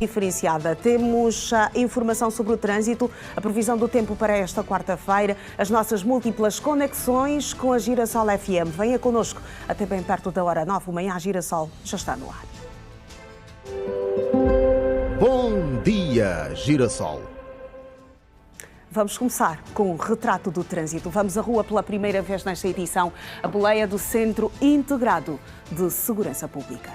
Diferenciada. Temos a informação sobre o trânsito, a previsão do tempo para esta quarta-feira, as nossas múltiplas conexões com a Girassol FM. Venha connosco até bem perto da hora 9 da manhã. A Girassol já está no ar. Bom dia, Girassol. Vamos começar com o retrato do trânsito. Vamos à rua pela primeira vez nesta edição, a boleia do Centro Integrado de Segurança Pública.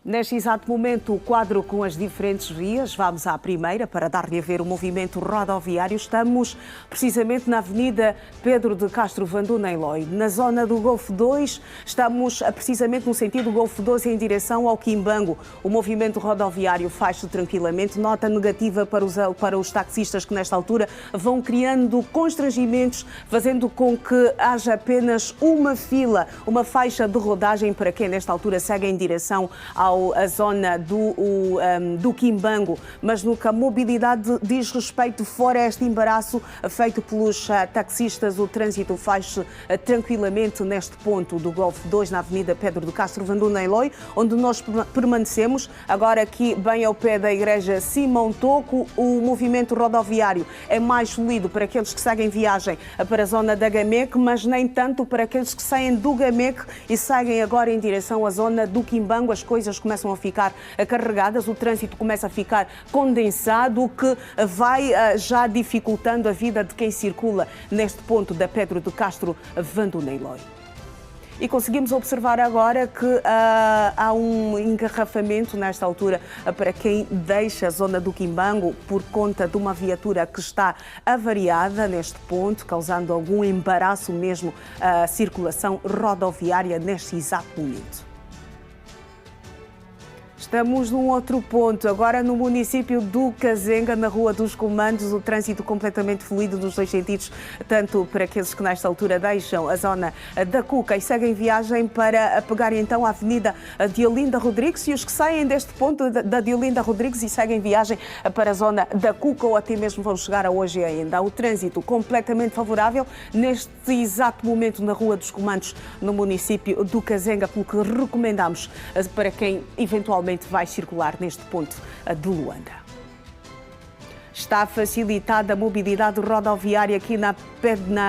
Neste exato momento, o quadro com as diferentes vias. Vamos à primeira para dar-lhe a ver o movimento rodoviário. Estamos precisamente na Avenida Pedro de Castro Vanduna Eloy, na zona do Golfo 2. Estamos precisamente no sentido do Golfo 2 em direção ao Quimbango. O movimento rodoviário faz-se tranquilamente. Nota negativa para os taxistas que nesta altura vão criando constrangimentos, fazendo com que haja apenas uma fila, uma faixa de rodagem para quem nesta altura segue em direção à zona do Quimbango, mas no que a mobilidade diz respeito, fora este embaraço feito pelos taxistas, o trânsito faz-se tranquilamente neste ponto do Golfo 2, na Avenida Pedro de Castro Vanduna Eloy, onde nós permanecemos. Agora aqui bem ao pé da Igreja Simão Toco, o movimento rodoviário é mais fluido para aqueles que seguem viagem para a zona da Gamec, mas nem tanto para aqueles que saem do Gamec e seguem agora em direção à zona do Quimbango. As coisas começam a ficar carregadas, o trânsito começa a ficar condensado, o que vai já dificultando a vida de quem circula neste ponto da Pedro de Castro Vanduna Eloy. E conseguimos observar agora que há um engarrafamento nesta altura para quem deixa a zona do Quimbango por conta de uma viatura que está avariada neste ponto, causando algum embaraço mesmo à circulação rodoviária neste exato momento. Estamos num outro ponto, agora no município do Cazenga, na Rua dos Comandos, o trânsito completamente fluido nos dois sentidos, tanto para aqueles que nesta altura deixam a zona da Cuca e seguem viagem para pegar então a Avenida Diolinda Rodrigues, e os que saem deste ponto da Diolinda Rodrigues e seguem viagem para a zona da Cuca ou até mesmo vão chegar a hoje ainda. O trânsito completamente favorável neste exato momento na Rua dos Comandos, no município do Cazenga, pelo que recomendamos para quem eventualmente vai circular neste ponto de Luanda. Está facilitada a mobilidade rodoviária aqui na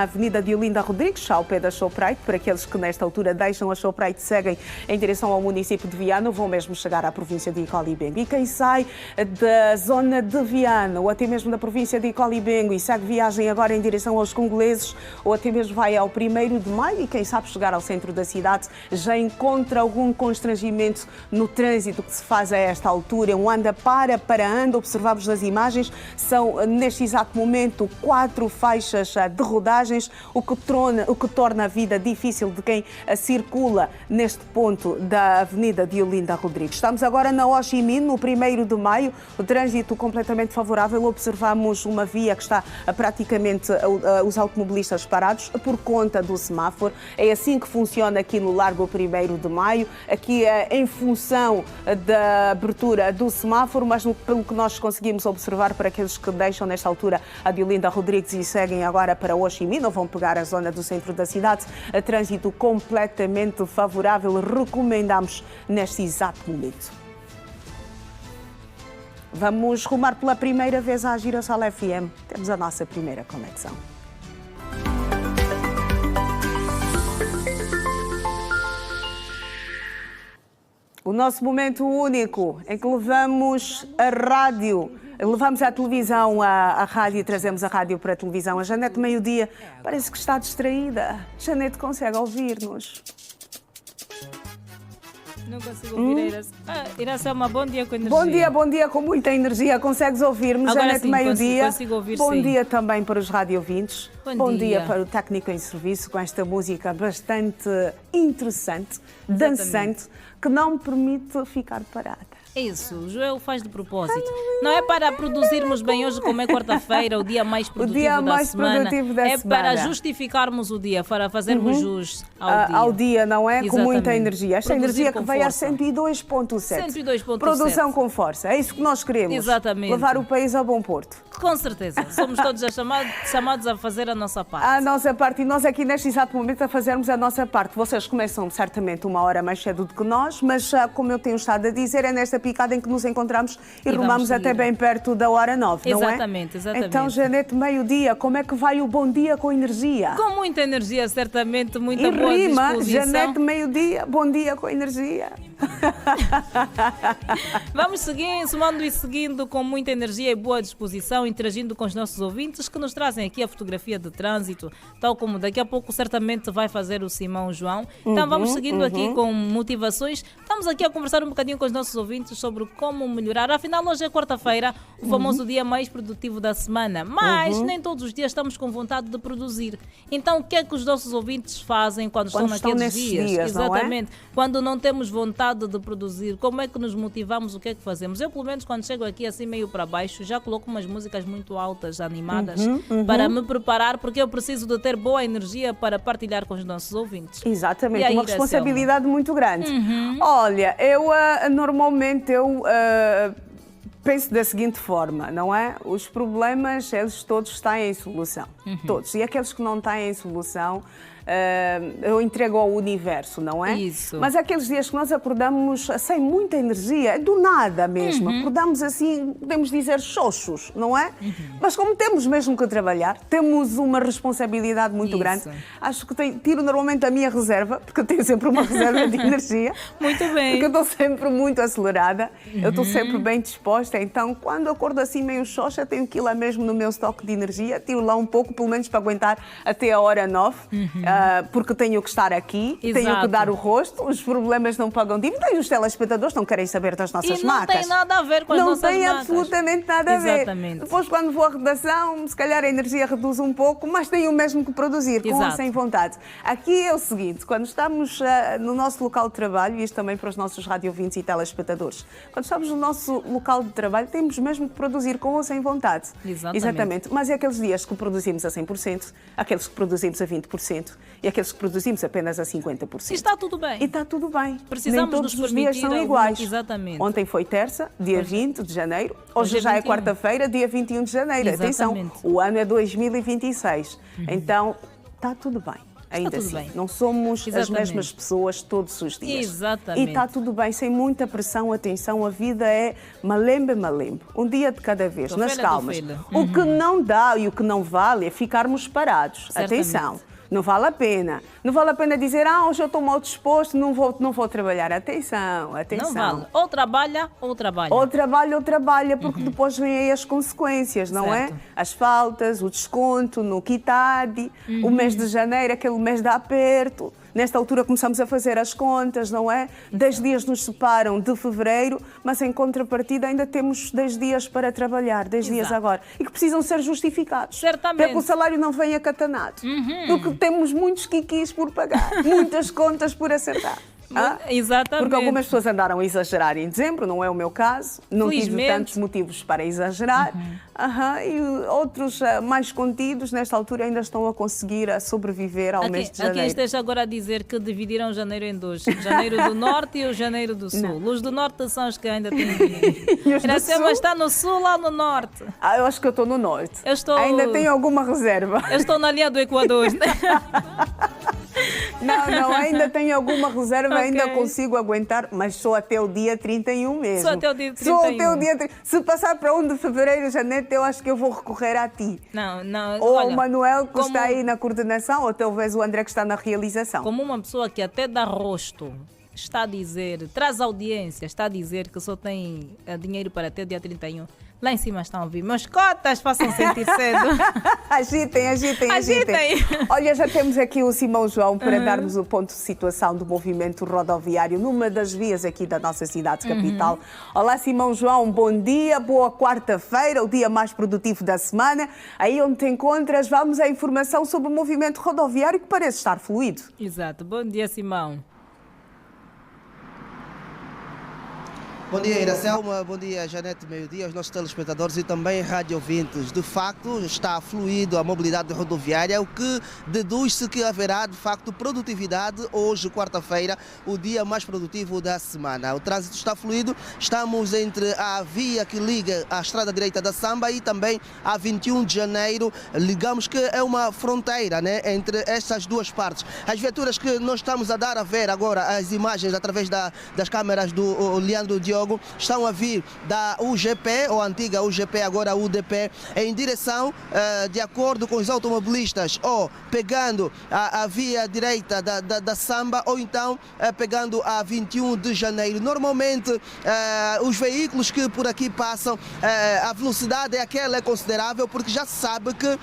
Avenida Diolinda Rodrigues, ao pé da Shoprite, para aqueles que nesta altura deixam a Shoprite e seguem em direção ao município de Viana, vão mesmo chegar à província de Icolibengo. E quem sai da zona de Viana ou até mesmo da província de Icolibengo e segue viagem agora em direção aos congoleses ou até mesmo vai ao 1º de maio e quem sabe chegar ao centro da cidade, já encontra algum constrangimento no trânsito que se faz a esta altura. Um anda para anda, observamos nas imagens. São, neste exato momento, 4 faixas de rodagens, o que torna a vida difícil de quem circula neste ponto da Avenida Diolinda Rodrigues. Estamos agora na Ho Chi Minh, no 1º de maio, o trânsito completamente favorável. Observamos uma via que está praticamente os automobilistas parados por conta do semáforo. É assim que funciona aqui no Largo 1º de maio, aqui em função da abertura do semáforo, mas pelo que nós conseguimos observar para aqueles que deixam nesta altura a Diolinda Rodrigues e seguem agora para Ho Chi Minh, ou vão pegar a zona do centro da cidade, a trânsito completamente favorável, recomendamos neste exato momento. Vamos rumar pela primeira vez à Girassol FM, temos a nossa primeira conexão. O nosso momento único em que levamos a rádio, levamos a televisão à rádio e trazemos a rádio para a televisão. A Janete Meio-Dia parece que está distraída. Janete, consegue ouvir-nos? Não consigo ouvir a Iracema. Bom dia com energia. Bom dia com muita energia. Consegues ouvir-nos, Janete Meio-Dia? Consigo ouvir, bom sim. Dia também para os radiovintes. Bom dia para o técnico em serviço com esta música bastante interessante, dançante, que não me permite ficar parada. Isso, o Joel faz de propósito. Não é para produzirmos bem hoje, como é quarta-feira, o dia mais produtivo da semana. É para justificarmos o dia, para fazermos jus ao dia, não é? Com muita Exatamente. energia. Esta Produzir energia que com veio a força. 102,7. 102,7. Produção com força. É isso que nós queremos. Exatamente. Levar o país ao bom porto. Com certeza. Somos todos chamados a fazer a nossa parte. A nossa parte, e nós aqui neste exato momento a fazermos a nossa parte. Vocês começam certamente uma hora mais cedo do que nós, mas como eu tenho estado a dizer, é nesta picada em que nos encontramos e vamos rumamos até seguir. bem perto da hora 9, não é? Exatamente, exatamente. Então, Janete, meio-dia, como é que vai o bom dia com energia? Com muita energia, certamente, muita E boa rima, disposição. Janete, meio-dia, bom dia com energia. Vamos seguir, somando e seguindo com muita energia e boa disposição, interagindo com os nossos ouvintes que nos trazem aqui a fotografia de trânsito, tal como daqui a pouco certamente vai fazer o Simão João. Então vamos seguindo aqui com motivações. Estamos aqui a conversar um bocadinho com os nossos ouvintes sobre como melhorar. Afinal, hoje é quarta-feira, o famoso dia mais produtivo da semana. Mas nem todos os dias estamos com vontade de produzir. Então o que é que os nossos ouvintes fazem quando estão naqueles nesses dias, Exatamente. Quando não temos vontade de produzir, como é que nos motivamos? O que é que fazemos? Eu, pelo menos, quando chego aqui assim meio para baixo, já coloco umas músicas muito altas, animadas, para me preparar, porque eu preciso de ter boa energia para partilhar com os nossos ouvintes. Exatamente, E aí, uma responsabilidade muito grande. Olha, eu normalmente penso da seguinte forma, não é? Os problemas, eles todos têm solução. Todos. E aqueles que não têm solução, eu entrego ao universo, não é? Isso. Mas aqueles dias que nós acordamos sem muita energia, do nada mesmo, acordamos assim, podemos dizer xoxos, não é? Mas como temos mesmo que trabalhar, temos uma responsabilidade muito Isso. grande. Acho que tiro normalmente a minha reserva, porque eu tenho sempre uma reserva de energia. Muito bem. Porque eu estou sempre muito acelerada, eu estou sempre bem disposta, então quando eu acordo assim meio xoxa, tenho que ir lá mesmo no meu estoque de energia, tiro lá um pouco, pelo menos para aguentar até a hora 9, porque tenho que estar aqui, tenho Exato. que dar o rosto, os problemas não pagam dívida e os telespectadores não querem saber das nossas E não marcas. tem nada a ver com as nossas Não tem marcas. absolutamente nada a ver. Exatamente. Depois, quando vou à redação, se calhar a energia reduz um pouco, mas tenho mesmo que produzir, com ou Exato. sem vontade. Aqui é o seguinte, quando estamos no nosso local de trabalho, e isto também para os nossos radiovintes e telespectadores, quando estamos no nosso local de trabalho, temos mesmo que produzir com ou sem vontade. Exatamente. Mas é aqueles dias que produzimos a 100%, aqueles que produzimos a 20% e aqueles que produzimos apenas a 50%. E está tudo bem. E está tudo bem. Precisamos Nem todos nos os dias permitir são algum- iguais. Exatamente. Ontem foi terça, dia 20 de janeiro. Hoje Hoje é já é 21. quarta-feira, dia 21 de janeiro. Atenção, Exatamente. o ano é 2026. Então, está tudo bem. Ainda tudo assim, bem. não somos as Exatamente. mesmas pessoas todos os dias. Exatamente. E está tudo bem, sem muita pressão, atenção, a vida é malembe, malembe. Um dia de cada vez, nas Tofela, calmas. tofela. O que não dá e o que não vale é ficarmos parados. Certamente. Atenção. Não vale a pena. Não vale a pena dizer, hoje eu estou mal disposto, não vou trabalhar. Atenção, atenção. Não vale. Ou trabalha, ou trabalha. Ou trabalha, porque depois vêm aí as consequências, não Certo. é? As faltas, o desconto no quitade, o mês de janeiro, aquele mês de aperto. Nesta altura começamos a fazer as contas, não é? 10 dias nos separam de fevereiro, mas em contrapartida ainda temos 10 dias para trabalhar, 10 dias Exato. agora. E que precisam ser justificados. Certamente. Para que o salário não venha catanado. Porque temos muitos quiquis por pagar, muitas contas por acertar. Exatamente. Porque algumas pessoas andaram a exagerar em dezembro, não é o meu caso. Não tive Felizmente. tantos motivos para exagerar. E outros mais contidos, nesta altura, ainda estão a conseguir sobreviver ao mês de Aqui janeiro. esteja agora a dizer que dividiram janeiro em dois. Janeiro do Norte e o janeiro do Sul. Os do Norte são os que ainda têm dinheiro. E os do Iracema Sul? está no Sul ou no Norte? Eu acho que eu estou no norte. Eu estou- Ainda tenho alguma reserva. Eu estou na linha do Equador. Não, ainda tenho alguma reserva, Ok. ainda consigo aguentar, mas só até o dia 31 mesmo. Só até o dia Só até 31. o dia 30. Se passar para 1 de fevereiro, Janete, eu acho que eu vou recorrer a ti. Não. Ou olha, ao Manuel, que como- está aí na coordenação, ou talvez o André, que está na realização. Como uma pessoa que até dá rosto está a dizer, traz audiência, está a dizer que só tem dinheiro para até dia 31. Lá em cima estão a ouvir. Meus cotas, façam sentir cedo. Agitem. Agitem. Olha, já temos aqui o Simão João para darmos o ponto de situação do movimento rodoviário numa das vias aqui da nossa cidade capital. Olá, Simão João, bom dia, boa quarta-feira, o dia mais produtivo da semana. Aí onde te encontras, vamos à informação sobre o movimento rodoviário que parece estar fluido. Exato. Bom dia, Simão. Bom dia, Iracelma. Bom dia, Janete Meio-Dia, aos nossos telespectadores e também rádio ouvintes. De facto, está fluido a mobilidade rodoviária, o que deduz-se que haverá, de facto, produtividade hoje, quarta-feira, o dia mais produtivo da semana. O trânsito está fluido, estamos entre a via que liga à estrada direita da Samba e também a 21 de janeiro. Digamos que é uma fronteira, né, entre estas duas partes. As viaturas que nós estamos a dar a ver agora, as imagens através das câmeras do Leandro Diogo, estão a vir da UGP, ou antiga UGP, agora UDP, em direção, de acordo com os automobilistas, ou pegando a via direita da Samba, ou então pegando a 21 de janeiro. Normalmente, os veículos que por aqui passam, a velocidade é aquela considerável, porque já se sabe que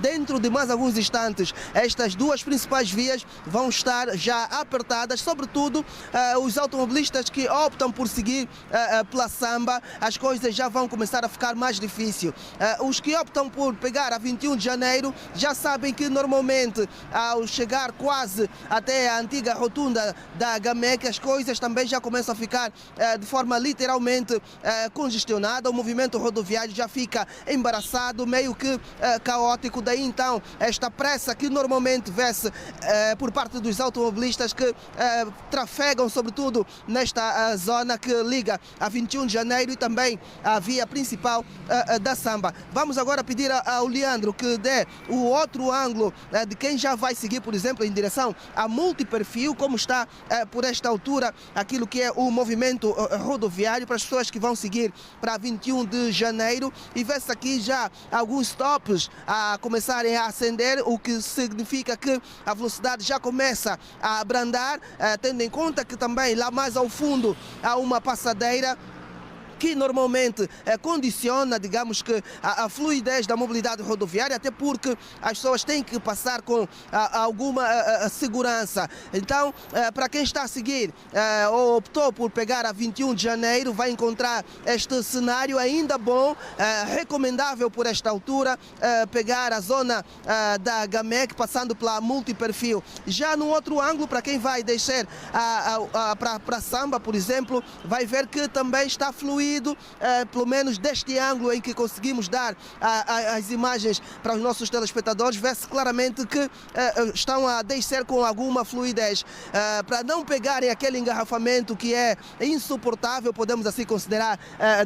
dentro de mais alguns instantes, estas duas principais vias vão estar já apertadas, sobretudo os automobilistas que optam por seguir pela Samba, as coisas já vão começar a ficar mais difícil. Os que optam por pegar a 21 de janeiro já sabem que normalmente ao chegar quase até a antiga rotunda da GAMEC, as coisas também já começam a ficar de forma literalmente congestionada, o movimento rodoviário já fica embaraçado, meio que caótico. Daí então esta pressa que normalmente vê-se por parte dos automobilistas que trafegam sobretudo nesta zona que liga a 21 de janeiro e também a via principal da Samba. Vamos agora pedir ao Leandro que dê o outro ângulo de quem já vai seguir, por exemplo, em direção a multiperfil, como está por esta altura aquilo que é o movimento rodoviário para as pessoas que vão seguir para 21 de janeiro, e vê-se aqui já alguns stops a começarem a acender, o que significa que a velocidade já começa a abrandar, tendo em conta que também lá mais ao fundo há uma passadeira que normalmente condiciona, digamos que, a fluidez da mobilidade rodoviária, até porque as pessoas têm que passar com alguma segurança. Então, para quem está a seguir ou optou por pegar a 21 de janeiro, vai encontrar este cenário ainda bom, recomendável por esta altura, pegar a zona da GAMEC, passando pela multiperfil. Já no outro ângulo, para quem vai descer para Samba, por exemplo, vai ver que também está fluido, pelo menos deste ângulo em que conseguimos dar as imagens para os nossos telespectadores, vê-se claramente que estão a descer com alguma fluidez, para não pegarem aquele engarrafamento que é insuportável, podemos assim considerar,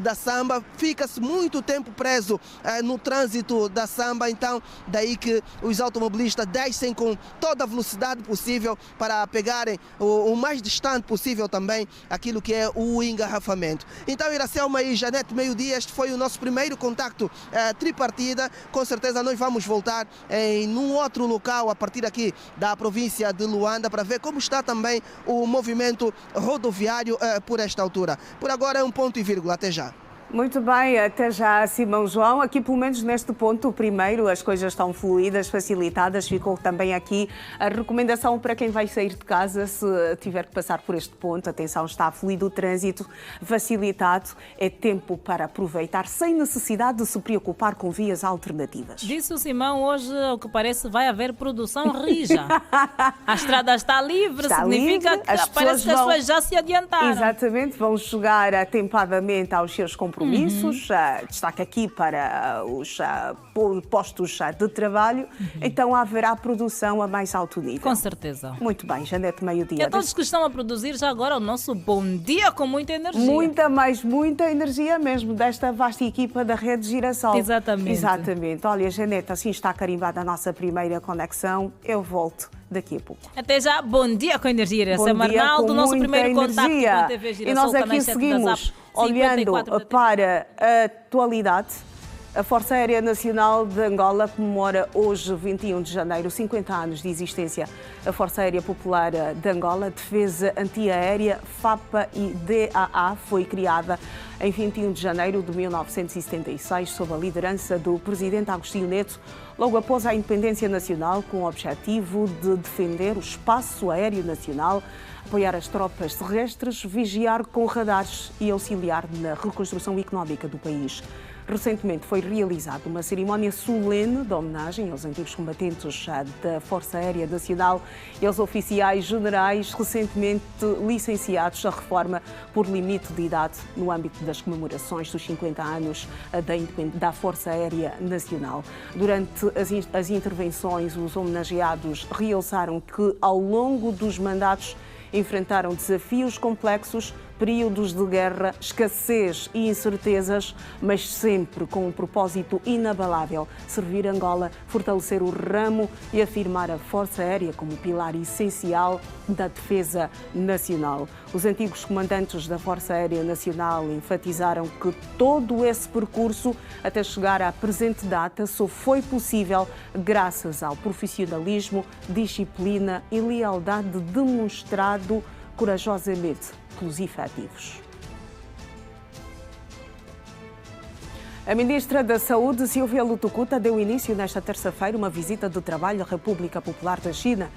da Samba. Fica-se muito tempo preso no trânsito da Samba, então daí que os automobilistas descem com toda a velocidade possível para pegarem o mais distante possível também aquilo que é o engarrafamento. Então, Iracelma e Janete Meio-Dia, este foi o nosso primeiro contacto tripartida. Com certeza nós vamos voltar em um outro local a partir aqui da província de Luanda para ver como está também o movimento rodoviário por esta altura. Por agora é um ponto e vírgula. Até já. Muito bem, até já, Simão João. Aqui, pelo menos neste ponto, o primeiro, as coisas estão fluídas, facilitadas. Ficou também aqui a recomendação para quem vai sair de casa, se tiver que passar por este ponto. Atenção, está fluido o trânsito, facilitado. É tempo para aproveitar, sem necessidade de se preocupar com vias alternativas. Disse o Simão, hoje, ao que parece, vai haver produção rija. A estrada está livre, significa que parece que as pessoas já se adiantaram. Exatamente, vão chegar atempadamente aos seus compromissos. Destaque aqui para os postos de trabalho. Então haverá produção a mais alto nível. Com certeza. Muito bem, Janete Meio-Dia. E a todos que estão a produzir já agora o nosso bom dia com muita energia. Muita energia mesmo desta vasta equipa da Rede Girassol. Exatamente. Olha, Janete, assim está carimbada a nossa primeira conexão. Eu volto daqui a pouco. Até já, bom dia com energia. Iracelma Arnaldo, nosso primeiro contacto com a TV Girassol. E nós aqui seguimos olhando para a atualidade. A Força Aérea Nacional de Angola comemora hoje, 21 de janeiro, 50 anos de existência. A Força Aérea Popular de Angola, Defesa Antiaérea, FAPA e DAA, foi criada em 21 de janeiro de 1976, sob a liderança do presidente Agostinho Neto, logo após a independência nacional, com o objetivo de defender o espaço aéreo nacional, apoiar as tropas terrestres, vigiar com radares e auxiliar na reconstrução económica do país. Recentemente foi realizada uma cerimónia solene de homenagem aos antigos combatentes da Força Aérea Nacional e aos oficiais generais recentemente licenciados à reforma por limite de idade no âmbito das comemorações dos 50 anos da Força Aérea Nacional. Durante as intervenções, os homenageados realçaram que, ao longo dos mandatos, enfrentaram desafios complexos, períodos de guerra, escassez e incertezas, mas sempre com um propósito inabalável: servir Angola, fortalecer o ramo e afirmar a Força Aérea como pilar essencial da defesa nacional. Os antigos comandantes da Força Aérea Nacional enfatizaram que todo esse percurso até chegar à presente data só foi possível graças ao profissionalismo, disciplina e lealdade demonstrado corajosamente pelos efetivos. A ministra da Saúde, Silvia Lutucuta, deu início nesta terça-feira uma visita de trabalho à República Popular da China,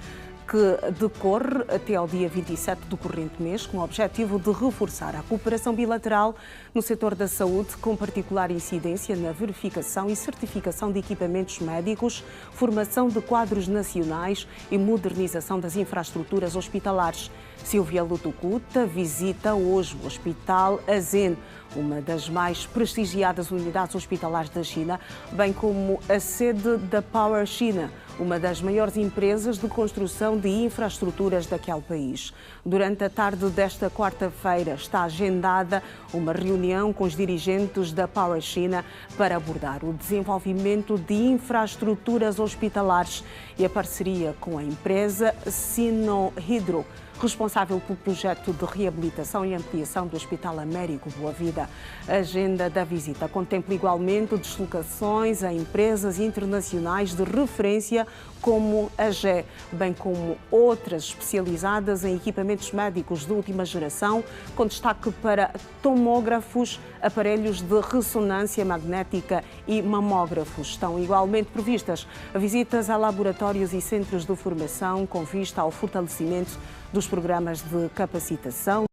que decorre até ao dia 27 do corrente mês, com o objetivo de reforçar a cooperação bilateral no setor da saúde, com particular incidência na verificação e certificação de equipamentos médicos, formação de quadros nacionais e modernização das infraestruturas hospitalares. Silvia Lutucuta visita hoje o Hospital Azen, uma das mais prestigiadas unidades hospitalares da China, bem como a sede da Power China, uma das maiores empresas de construção de infraestruturas daquele país. Durante a tarde desta quarta-feira está agendada uma reunião com os dirigentes da Power China para abordar o desenvolvimento de infraestruturas hospitalares e a parceria com a empresa Sinohydro, responsável pelo projeto de reabilitação e ampliação do Hospital Américo Boa Vida. A agenda da visita contempla igualmente deslocações a empresas internacionais de referência como a GE, bem como outras especializadas em equipamentos médicos de última geração, com destaque para tomógrafos, aparelhos de ressonância magnética e mamógrafos. Estão igualmente previstas visitas a laboratórios e centros de formação com vista ao fortalecimento dos programas de capacitação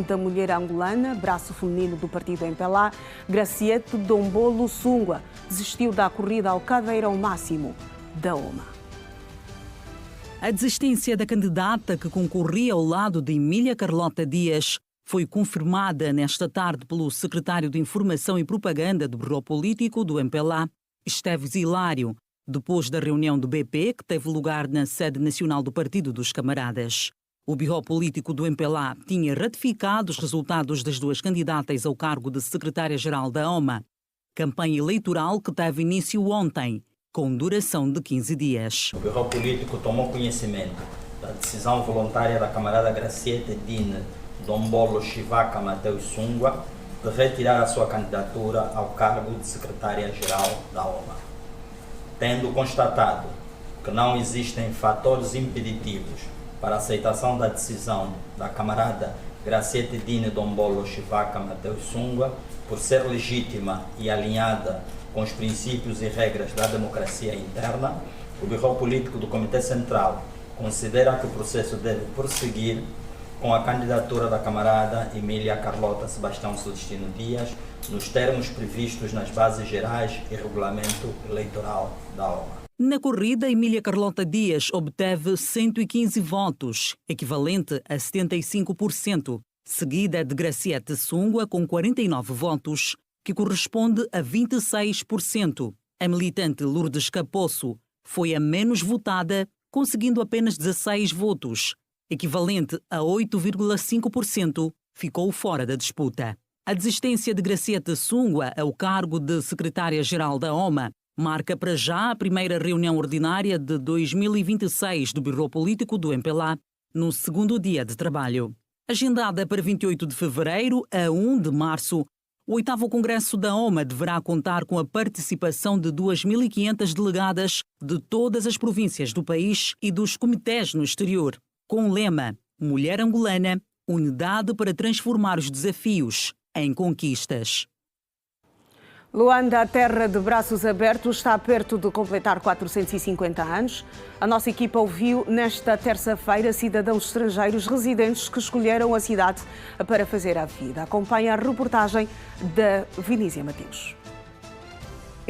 da mulher angolana, braço feminino do partido MPLA. Graciete Dombolo Sungwa desistiu da corrida ao Cadeira ao Máximo da OMA. A desistência da candidata que concorria ao lado de Emília Carlota Dias foi confirmada nesta tarde pelo secretário de Informação e Propaganda do Bureau Político do MPLA, Esteves Hilário, depois da reunião do BP que teve lugar na sede nacional do Partido dos Camaradas. O Bureau Político do MPLA tinha ratificado os resultados das duas candidatas ao cargo de secretária-geral da OMA, campanha eleitoral que teve início ontem, com duração de 15 dias. O Bureau Político tomou conhecimento da decisão voluntária da camarada Graciete Dine Dombolo Chivaka Mateus Sungwa de retirar a sua candidatura ao cargo de secretária-geral da OMA. Tendo constatado que não existem fatores impeditivos para a aceitação da decisão da camarada Graciete Dine Dombolo Chivaka Mateus Sungwa, por ser legítima e alinhada com os princípios e regras da democracia interna, o Bureau Político do Comitê Central considera que o processo deve prosseguir com a candidatura da camarada Emília Carlota Sebastião Celestino Dias, nos termos previstos nas bases gerais e regulamento eleitoral da OMA. Na corrida, Emília Carlota Dias obteve 115 votos, equivalente a 75%, seguida de Graciete Sungwa com 49 votos, que corresponde a 26%. A militante Lourdes Caposso foi a menos votada, conseguindo apenas 16 votos, equivalente a 8,5%, ficou fora da disputa. A desistência de Graciete Sungwa ao cargo de secretária-geral da OMA marca para já a primeira reunião ordinária de 2026 do Bureau Político do MPLA, no segundo dia de trabalho. Agendada para 28 de fevereiro a 1 de março, o 8º Congresso da OMA deverá contar com a participação de 2.500 delegadas de todas as províncias do país e dos comitês no exterior, com o lema Mulher Angolana, unidade para transformar os desafios em conquistas. Luanda, a terra de braços abertos, está perto de completar 450 anos. A nossa equipa ouviu nesta terça-feira cidadãos estrangeiros residentes que escolheram a cidade para fazer a vida. Acompanha a reportagem da Vinícia Mateus.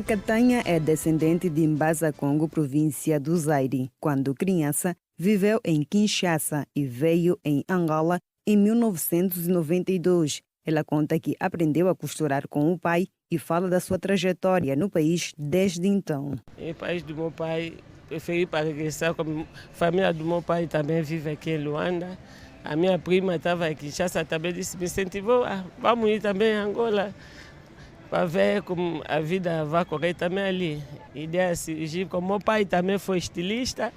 Catanha é descendente de Mbaza Congo, província do Zaire. Quando criança, viveu em Kinshasa e veio em Angola em 1992. Ela conta que aprendeu a costurar com o pai e fala da sua trajetória no país desde então. O país do meu pai, preferi para regressar, como a família do meu pai também vive aqui em Luanda. A minha prima estava em Kinshasa, também disse, me incentivou, vamos ir também a Angola, para ver como a vida vai correr também ali. Ideia surgiu, como meu pai também foi estilista,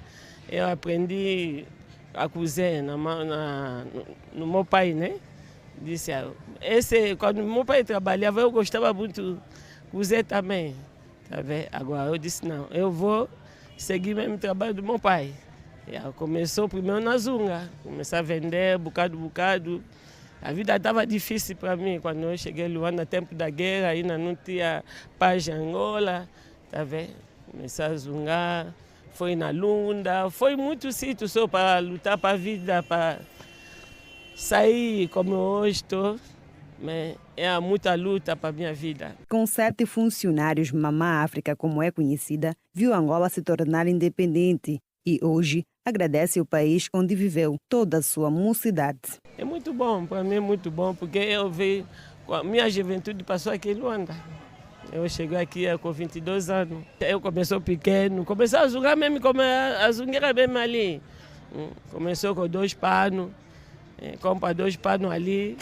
eu aprendi a cozer no meu pai, né? Disse, quando meu pai trabalhava, eu gostava muito de cozer também. Tá vendo? Agora eu disse, não, eu vou seguir o mesmo trabalho do meu pai. Começou primeiro na Zunga, comecei a vender bocado. A vida estava difícil para mim quando eu cheguei lá no tempo da guerra, ainda não tinha paz em Angola. Tá vendo? Comecei a zungar, foi na Lunda, foi muito sítio só para lutar para a vida, para sair como eu hoje estou, mas é muita luta para a minha vida. Com 7 funcionários, Mamã África, como é conhecida, viu Angola se tornar independente e hoje agradece o país onde viveu toda a sua mocidade. É muito bom, para mim é muito bom, porque eu vi, a minha juventude passou aqui em Luanda. Eu cheguei aqui com 22 anos. Eu comecei pequeno, comecei a zungar mesmo, como a zungueira mesmo ali. Começou com 2 panos. Compra 2 panos ali,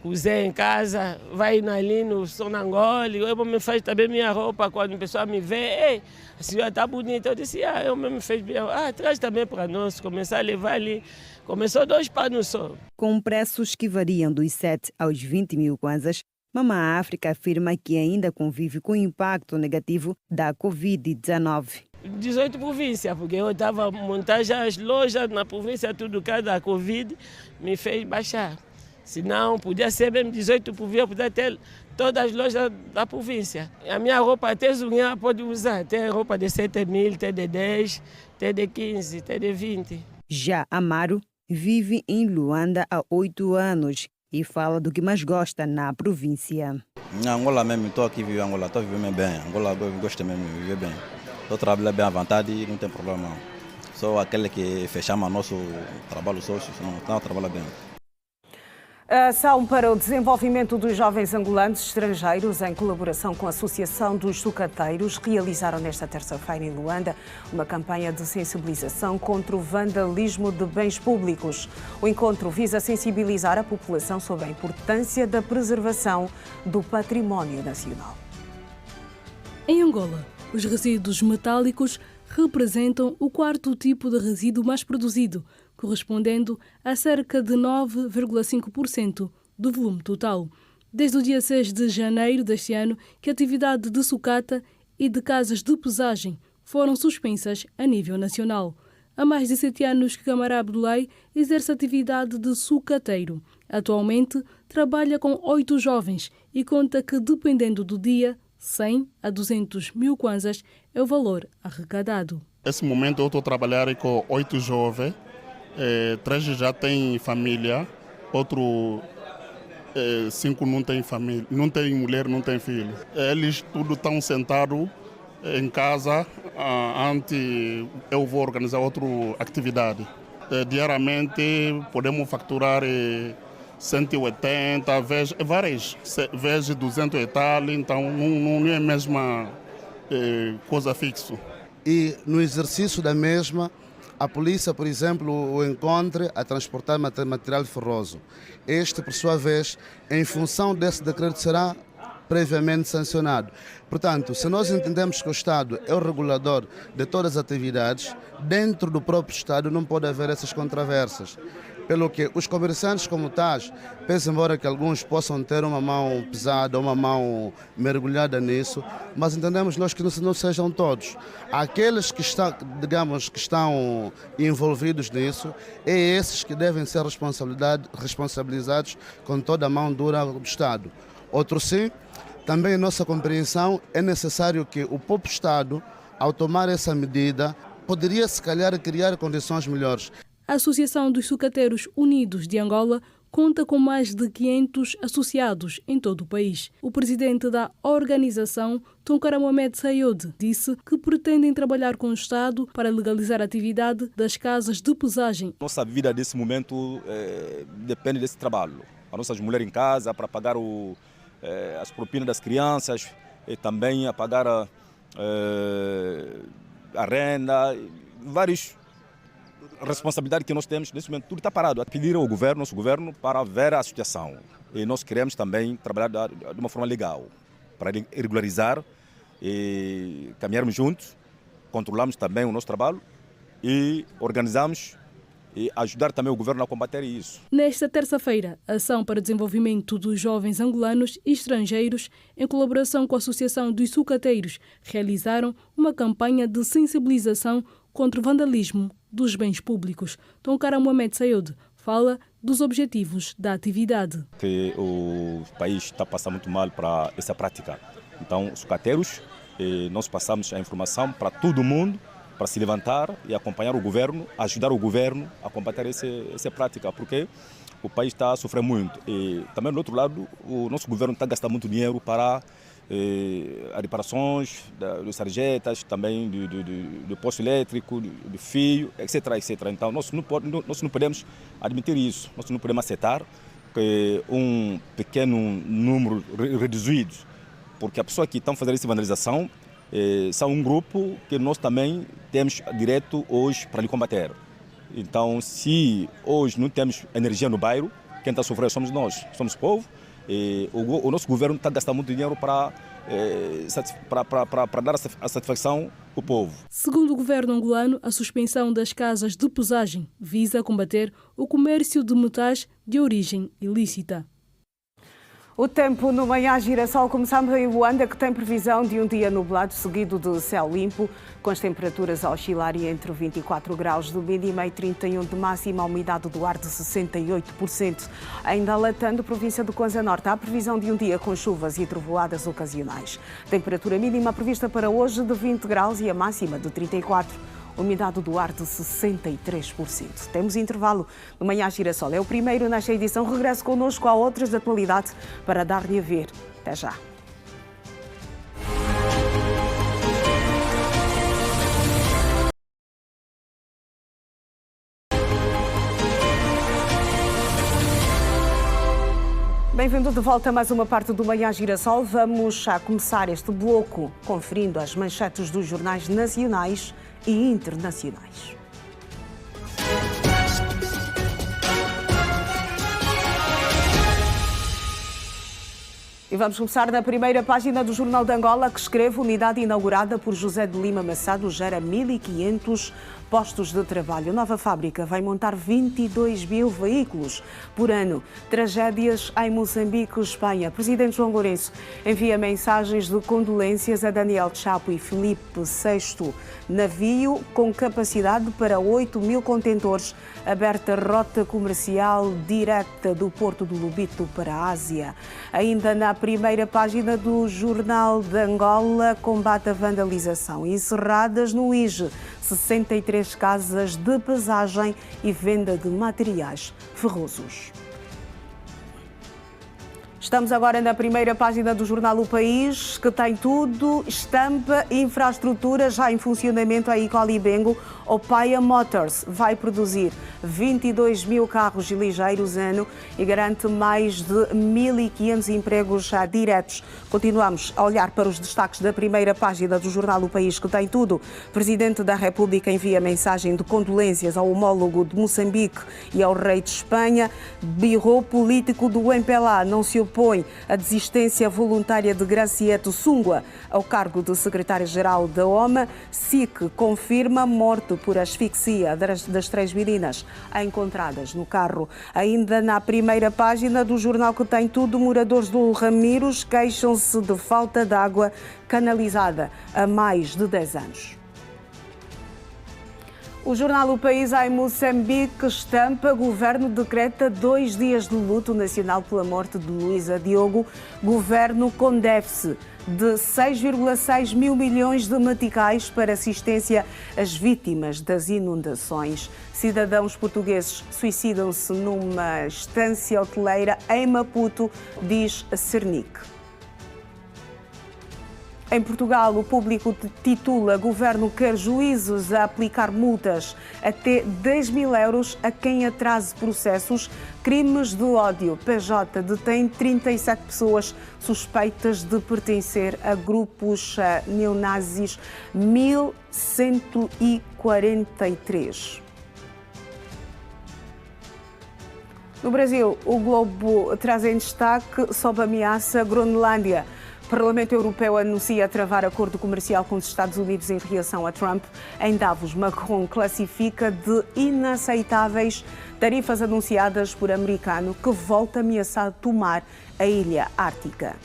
cozer em casa, vai ali no Sonangole, eu me faz também minha roupa, quando o pessoal me vê, a senhora está bonita, eu disse, eu mesmo fiz bem, traz também para nós, começar a levar ali, começou 2 panos só. Com preços que variam dos 7 aos 20 mil kwanzas, Mamã África afirma que ainda convive com o impacto negativo da Covid-19. 18 províncias, porque eu estava montando já as lojas na província, tudo cada Covid me fez baixar. Senão, podia ser mesmo 18 províncias, podia ter todas as lojas da província. A minha roupa até zunhar pode usar, tem roupa de 7 mil, tem de 10, tem de 15, tem de 20. Já Amaro vive em Luanda há 8 anos e fala do que mais gosta na província. Em Angola mesmo, estou aqui vivendo Angola, estou vivendo bem. Angola eu gosto mesmo de viver bem. Eu trabalho bem à vontade e não tem problema. Só aquele que fechamos nosso trabalho sócio, não trabalha bem. A ação para o desenvolvimento dos jovens angolanos estrangeiros, em colaboração com a Associação dos Sucateiros, realizaram nesta terça-feira em Luanda uma campanha de sensibilização contra o vandalismo de bens públicos. O encontro visa sensibilizar a população sobre a importância da preservação do património nacional. Em Angola, os resíduos metálicos representam o 4º tipo de resíduo mais produzido, correspondendo a cerca de 9,5% do volume total. Desde o dia 6 de janeiro deste ano, que a atividade de sucata e de casas de pesagem foram suspensas a nível nacional. Há mais de 7 anos que Camará Abdoulaye exerce a atividade de sucateiro. Atualmente, trabalha com 8 jovens e conta que, dependendo do dia, 100 a 200 mil kwanzas é o valor arrecadado. Nesse momento eu estou a trabalhar com 8 jovens, 3 já têm família, outro 5 não têm família, não têm mulher, não têm filho. Eles tudo estão sentados em casa, antes eu vou organizar outra atividade. Diariamente podemos facturar 180, vezes 200 e tal, então não é a mesma coisa fixa. E no exercício da mesma, a polícia, por exemplo, o encontra a transportar material ferroso. Este, por sua vez, em função desse decreto, será previamente sancionado. Portanto, se nós entendemos que o Estado é o regulador de todas as atividades, dentro do próprio Estado não pode haver essas controvérsias. Pelo que os comerciantes como tais, pese embora que alguns possam ter uma mão pesada, uma mão mergulhada nisso, mas entendemos nós que não sejam todos. Aqueles que estão, digamos, que estão envolvidos nisso, é esses que devem ser responsabilizados com toda a mão dura do Estado. Outro sim, Também em nossa compreensão é necessário que o próprio Estado, ao tomar essa medida, poderia se calhar criar condições melhores. A Associação dos Sucateiros Unidos de Angola conta com mais de 500 associados em todo o país. O presidente da organização, Tonkara Mohamed Sayod, disse que pretendem trabalhar com o Estado para legalizar a atividade das casas de pesagem. Nossa vida nesse momento depende desse trabalho. As nossas mulheres em casa para pagar as propinas das crianças e também a pagar a renda, várias responsabilidades que nós temos nesse momento. Tudo está parado. Pedir ao governo, nosso governo, para ver a situação. E nós queremos também trabalhar de uma forma legal, para regularizar e caminharmos juntos, controlamos também o nosso trabalho e organizamos e ajudar também o governo a combater isso. Nesta terça-feira, a Ação para o Desenvolvimento dos Jovens Angolanos e Estrangeiros, em colaboração com a Associação dos Sucateiros, realizaram uma campanha de sensibilização contra o vandalismo dos bens públicos. Tonkara Mohamed Sayod fala dos objetivos da atividade. Que o país está passando muito mal para essa prática. Então, os sucateiros, nós passamos a informação para todo mundo, para se levantar e acompanhar o governo, ajudar o governo a combater essa prática, porque o país está a sofrer muito. E também, do outro lado, o nosso governo está gastando muito dinheiro para as reparações dos sarjetas, também do posto elétrico, do fio, etc, etc. Então, nós não podemos admitir isso, nós não podemos aceitar que um pequeno número reduzido, porque a pessoa que estão fazendo essa vandalização são um grupo que nós também temos direito hoje para lhe combater. Então, se hoje não temos energia no bairro, quem está a sofrer somos nós, somos o povo. O nosso governo está gastando muito dinheiro para dar a satisfação ao povo. Segundo o governo angolano, a suspensão das casas de pesagem visa combater o comércio de metais de origem ilícita. O tempo no Manhã Girassol. Começamos em Luanda, que tem previsão de um dia nublado, seguido de céu limpo, com as temperaturas a oscilarem entre 24 graus de mínima e 31 de máxima, a umidade do ar de 68%. Ainda alatando, província do Kwanza Norte, há previsão de um dia com chuvas e trovoadas ocasionais. Temperatura mínima prevista para hoje de 20 graus e a máxima de 34. Umidade do ar de 63%. Temos intervalo no Manhã Girassol. É o primeiro nesta edição. Regresse connosco a outras de atualidade para dar-lhe a ver. Até já. Bem-vindo de volta a mais uma parte do Manhã Girassol. Vamos já começar este bloco conferindo as manchetes dos jornais nacionais e internacionais. E vamos começar na primeira página do Jornal de Angola, que escreve: unidade inaugurada por José de Lima Massado gera 1.500 postos de trabalho. Nova fábrica vai montar 22 mil veículos por ano. Tragédias em Moçambique, Espanha. Presidente João Lourenço envia mensagens de condolências a Daniel Chapo e Filipe VI. Navio com capacidade para 8 mil contentores. Aberta rota comercial direta do Porto do Lobito para a Ásia. Ainda na primeira página do Jornal de Angola, combate à vandalização. Encerradas no IGE 63 casas de pesagem e venda de materiais ferrosos. Estamos agora na primeira página do jornal O País, que tem tudo: estampa, infraestrutura já em funcionamento. A Icolibengo, Opaia Motors, vai produzir 22 mil carros ligeiros ano e garante mais de 1.500 empregos já diretos. Continuamos a olhar para os destaques da primeira página do jornal O País, que tem tudo. Presidente da República envia mensagem de condolências ao homólogo de Moçambique e ao rei de Espanha. Birro político do MPLA não se opõe à desistência voluntária de Graciete Sungua ao cargo de secretário-geral da OMA. SIC confirma morte por asfixia das 3 meninas encontradas no carro. Ainda na primeira página do jornal, que tem tudo, moradores do Ramiros queixam-se de falta de água canalizada há mais de 10 anos. O jornal O País em Moçambique estampa: governo decreta 2 dias de luto nacional pela morte de Luísa Diogo. Governo com déficit de 6,6 mil milhões de meticais para assistência às vítimas das inundações. Cidadãos portugueses suicidam-se numa estância hoteleira em Maputo, diz a Cernic. Em Portugal, o Público titula: governo quer juízes a aplicar multas até 10 mil euros a quem atrase processos. Crimes de ódio. PJ detém 37 pessoas suspeitas de pertencer a grupos neonazis. 1143. No Brasil, o Globo traz em destaque: sob ameaça Groenlândia. O Parlamento Europeu anuncia travar acordo comercial com os Estados Unidos em reação a Trump. Em Davos, Macron classifica de inaceitáveis tarifas anunciadas por americano, que volta a ameaçar tomar a ilha ártica.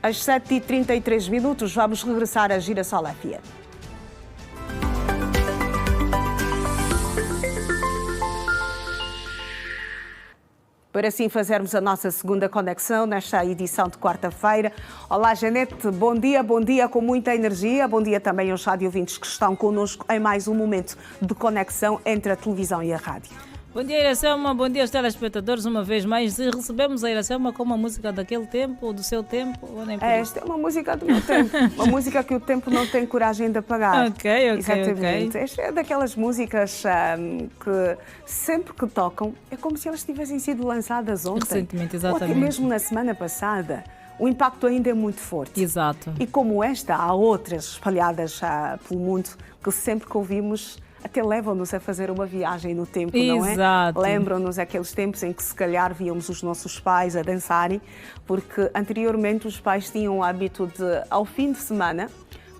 Às 7h33, vamos regressar a Girassol FM. Para assim fazermos a nossa segunda conexão nesta edição de quarta-feira. Olá, Janete, bom dia com muita energia. Bom dia também aos rádio ouvintes que estão connosco em mais um momento de conexão entre a televisão e a rádio. Bom dia, Iracema. Bom dia aos telespectadores. Uma vez mais, recebemos a Iracema com uma música daquele tempo, do seu tempo? Ou nem por esta é uma música do meu tempo. Uma música que o tempo não tem coragem de apagar. Ok. Exatamente. Esta é daquelas músicas que sempre que tocam é como se elas tivessem sido lançadas ontem. Recentemente, exatamente. Ou até mesmo na semana passada. O impacto ainda é muito forte. Exato. E como esta, há outras espalhadas pelo mundo que sempre que ouvimos até levam-nos a fazer uma viagem no tempo, não é? Exato. Lembram-nos aqueles tempos em que se calhar víamos os nossos pais a dançarem, porque anteriormente os pais tinham o hábito de, ao fim de semana,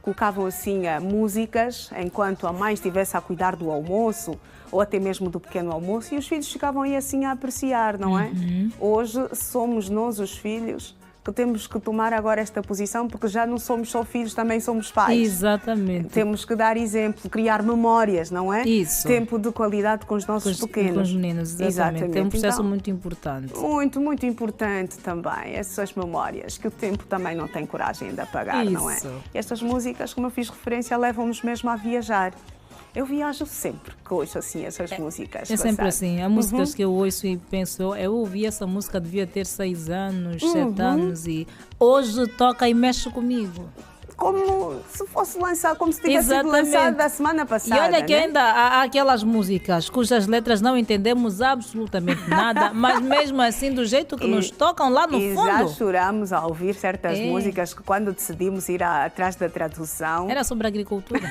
colocavam assim músicas enquanto a mãe estivesse a cuidar do almoço ou até mesmo do pequeno almoço, e os filhos ficavam aí assim a apreciar, não é? Hoje somos nós, os filhos, que temos que tomar agora esta posição, porque já não somos só filhos, também somos pais. Exatamente. Temos que dar exemplo, criar memórias, não é? Isso. Tempo de qualidade com os nossos pequenos. Com os meninos, exatamente. É um processo então, muito importante. Muito importante também, essas memórias, que o tempo também não tem coragem de apagar, não é? E estas músicas, como eu fiz referência, levam-nos mesmo a viajar. Eu viajo sempre que ouço assim essas músicas. É sempre assim. Há músicas que eu ouço e penso, eu ouvi essa música, devia ter 6 anos, 7 anos, e hoje toca e mexe comigo. Como se fosse lançado, como se tivesse sido lançado da semana passada. E olha que ainda há aquelas músicas cujas letras não entendemos absolutamente nada, mas mesmo assim, do jeito que nos tocam lá no fundo. Já choramos ao ouvir certas músicas que, quando decidimos ir atrás da tradução, era sobre agricultura.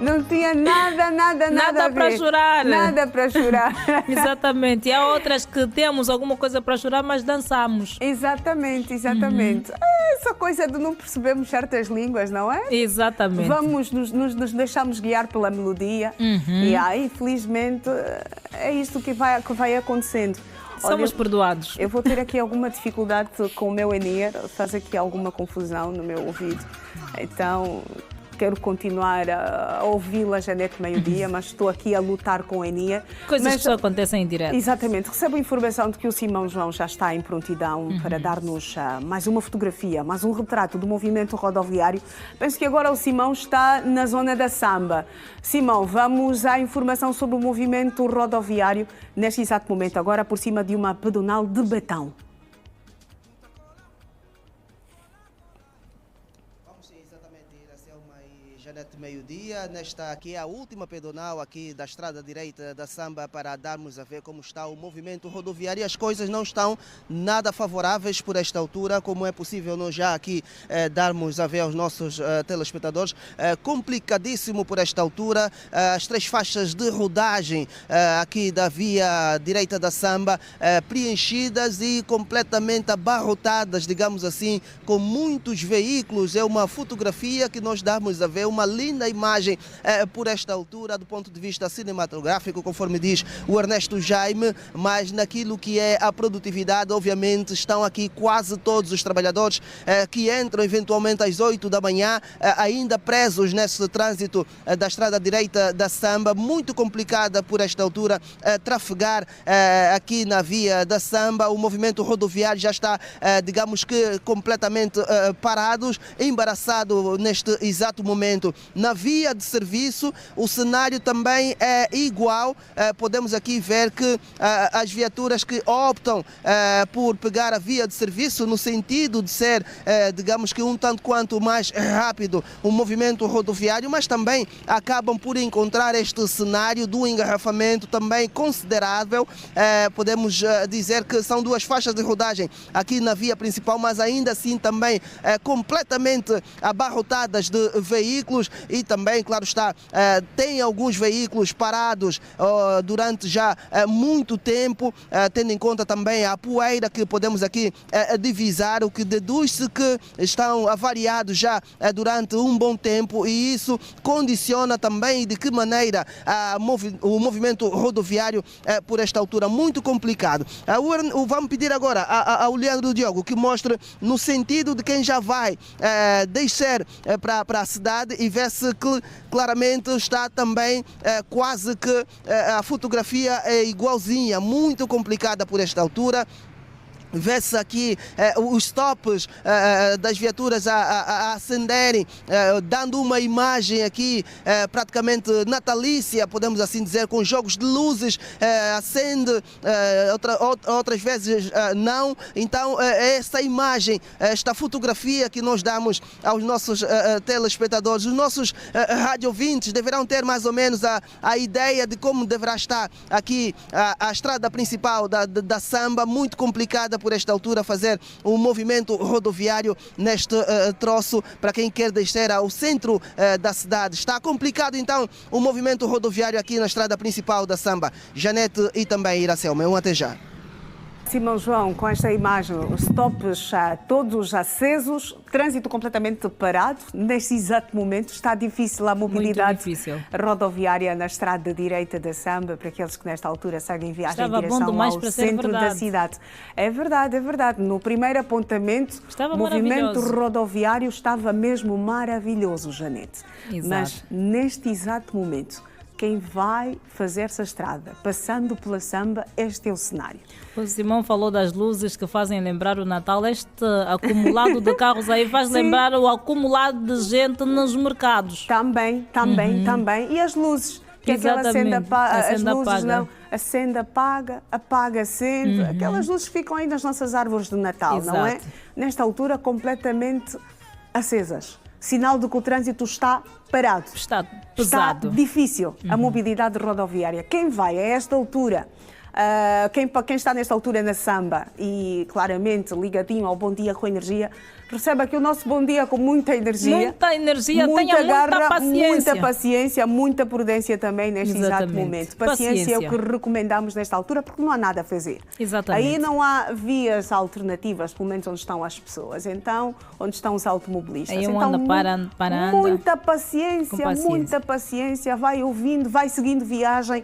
Não tinha nada para chorar. Nada para chorar. Exatamente. E há outras que temos alguma coisa para chorar, mas dançamos. Exatamente. Essa coisa de não percebermos certas línguas, não é? Exatamente. Vamos, nos deixamos guiar pela melodia. E aí, infelizmente, é isto que vai acontecendo. Somos perdoados. Eu vou ter aqui alguma dificuldade com o meu Enier, faz aqui alguma confusão no meu ouvido. Então, quero continuar a ouvi-la, Janete, meio-dia, mas estou aqui a lutar com o Enier. Coisas que só acontecem em direto. Exatamente. Recebo a informação de que o Simão João já está em prontidão para dar-nos mais uma fotografia, mais um retrato do movimento rodoviário. Penso que agora o Simão está na zona da Samba. Simão, vamos à informação sobre o movimento rodoviário neste exato momento, agora por cima de uma pedonal de Betão. Janete, meio-dia, nesta aqui é a última pedonal aqui da estrada direita da Samba, para darmos a ver como está o movimento rodoviário. As coisas não estão nada favoráveis por esta altura, como é possível nós já aqui darmos a ver aos nossos telespectadores. Complicadíssimo por esta altura, as 3 faixas de rodagem aqui da via direita da Samba preenchidas e completamente abarrotadas, digamos assim, com muitos veículos. É uma fotografia que nós damos a ver, uma linha linda imagem por esta altura, do ponto de vista cinematográfico, conforme diz o Ernesto Jaime, mas naquilo que é a produtividade, obviamente, estão aqui quase todos os trabalhadores que entram eventualmente às 8 da manhã, ainda presos nesse trânsito da estrada direita da Samba, muito complicada por esta altura, trafegar aqui na via da Samba. O movimento rodoviário já está, digamos que, completamente parados, embaraçado neste exato momento. Na via de serviço, o cenário também é igual. Podemos aqui ver que as viaturas que optam por pegar a via de serviço no sentido de ser, digamos que um tanto quanto mais rápido o movimento rodoviário, mas também acabam por encontrar este cenário do engarrafamento também considerável. Podemos dizer que são duas faixas de rodagem aqui na via principal, mas ainda assim também completamente abarrotadas de veículos e também, claro está, tem alguns veículos parados durante já muito tempo, tendo em conta também a poeira que podemos aqui divisar, o que deduz-se que estão avariados já durante um bom tempo, e isso condiciona também de que maneira o movimento rodoviário por esta altura muito complicado. Vamos pedir agora ao Leandro Diogo que mostre no sentido de quem já vai descer para a cidade e ver-se que claramente está também quase que a fotografia é igualzinha, muito complicada por esta altura. Vê-se aqui os stops das viaturas a acenderem, dando uma imagem aqui praticamente natalícia, podemos assim dizer, com jogos de luzes, acende, outras vezes não. Então essa imagem, esta fotografia que nós damos aos nossos telespectadores, os nossos radiovintes deverão ter mais ou menos a ideia de como deverá estar aqui a estrada principal da Samba, muito complicada por esta altura fazer um movimento rodoviário neste troço para quem quer descer ao centro da cidade. Está complicado então o movimento rodoviário aqui na estrada principal da Samba. Janete e também Iracelma. Até já. Simão João, com esta imagem, os stops todos acesos, trânsito completamente parado. Neste exato momento está difícil a mobilidade rodoviária na estrada direita da Samba, para aqueles que nesta altura seguem viagem em direção ao centro da cidade. É verdade, é verdade. No primeiro apontamento, o movimento rodoviário estava mesmo maravilhoso, Janete. Exato. Mas neste exato momento, quem vai fazer essa estrada, passando pela Samba, este é o cenário. O Simão falou das luzes que fazem lembrar o Natal. Este acumulado de carros aí faz lembrar o acumulado de gente nos mercados. Também. E as luzes? Que aquela acende, as luzes apaga. Não, acende, apaga, acende. Aquelas luzes ficam aí nas nossas árvores de Natal, Exato. Não é? Nesta altura, completamente acesas. Sinal de que o trânsito está parado. Está pesado. Está difícil a mobilidade rodoviária. Quem vai a esta altura, quem está nesta altura na Samba e claramente ligadinho ao Bom Dia com Energia, recebe aqui o nosso Bom Dia com muita energia. Muita energia, tenha garra, muita paciência. Muita paciência, muita prudência também neste exato momento. Paciência é o que recomendamos nesta altura, porque não há nada a fazer. Exatamente. Aí não há vias alternativas, pelo menos onde estão as pessoas. Então, onde estão os automobilistas. Aí então, parando. Muita paciência, vai ouvindo, vai seguindo viagem,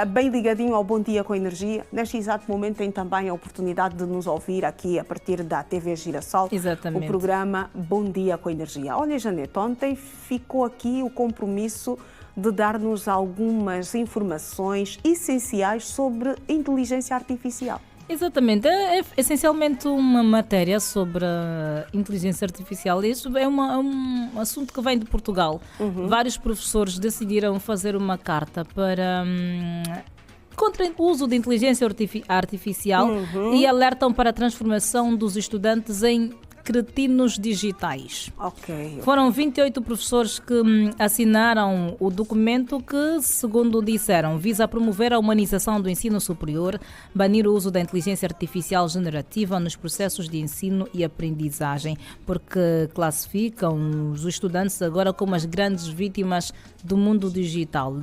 bem ligadinho ao Bom Dia com Energia. Neste exato momento tem também a oportunidade de nos ouvir aqui a partir da TV Girassol. Exatamente. O programa Bom Dia com Energia. Olha, Janete, ontem ficou aqui o compromisso de dar-nos algumas informações essenciais sobre inteligência artificial. Exatamente, é essencialmente uma matéria sobre a inteligência artificial. Isso é um assunto que vem de Portugal. Vários professores decidiram fazer uma carta para contra o uso de inteligência artificial e alertam para a transformação dos estudantes em cretinos digitais. Foram 28 professores que assinaram o documento que, segundo disseram, visa promover a humanização do ensino superior, banir o uso da inteligência artificial generativa nos processos de ensino e aprendizagem, porque classificam os estudantes agora como as grandes vítimas do mundo digital.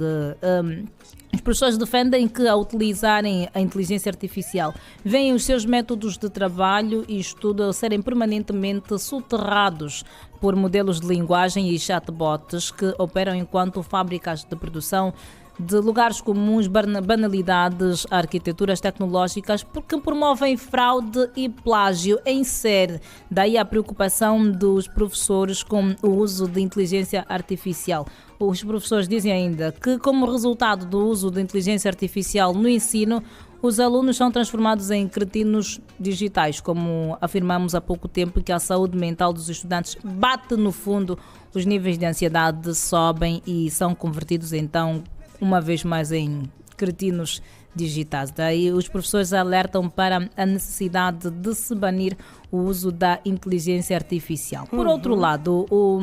Os professores defendem que, ao utilizarem a inteligência artificial, veem os seus métodos de trabalho e estudo a serem permanentemente soterrados por modelos de linguagem e chatbots que operam enquanto fábricas de produção de lugares comuns, banalidades, arquiteturas tecnológicas, porque promovem fraude e plágio em série. Daí a preocupação dos professores com o uso de inteligência artificial. Os professores dizem ainda que, como resultado do uso de inteligência artificial no ensino, os alunos são transformados em cretinos digitais, como afirmamos há pouco tempo, que a saúde mental dos estudantes bate no fundo, os níveis de ansiedade sobem e são convertidos então uma vez mais em cretinos digitais. Daí os professores alertam para a necessidade de se banir o uso da inteligência artificial. Por outro lado, o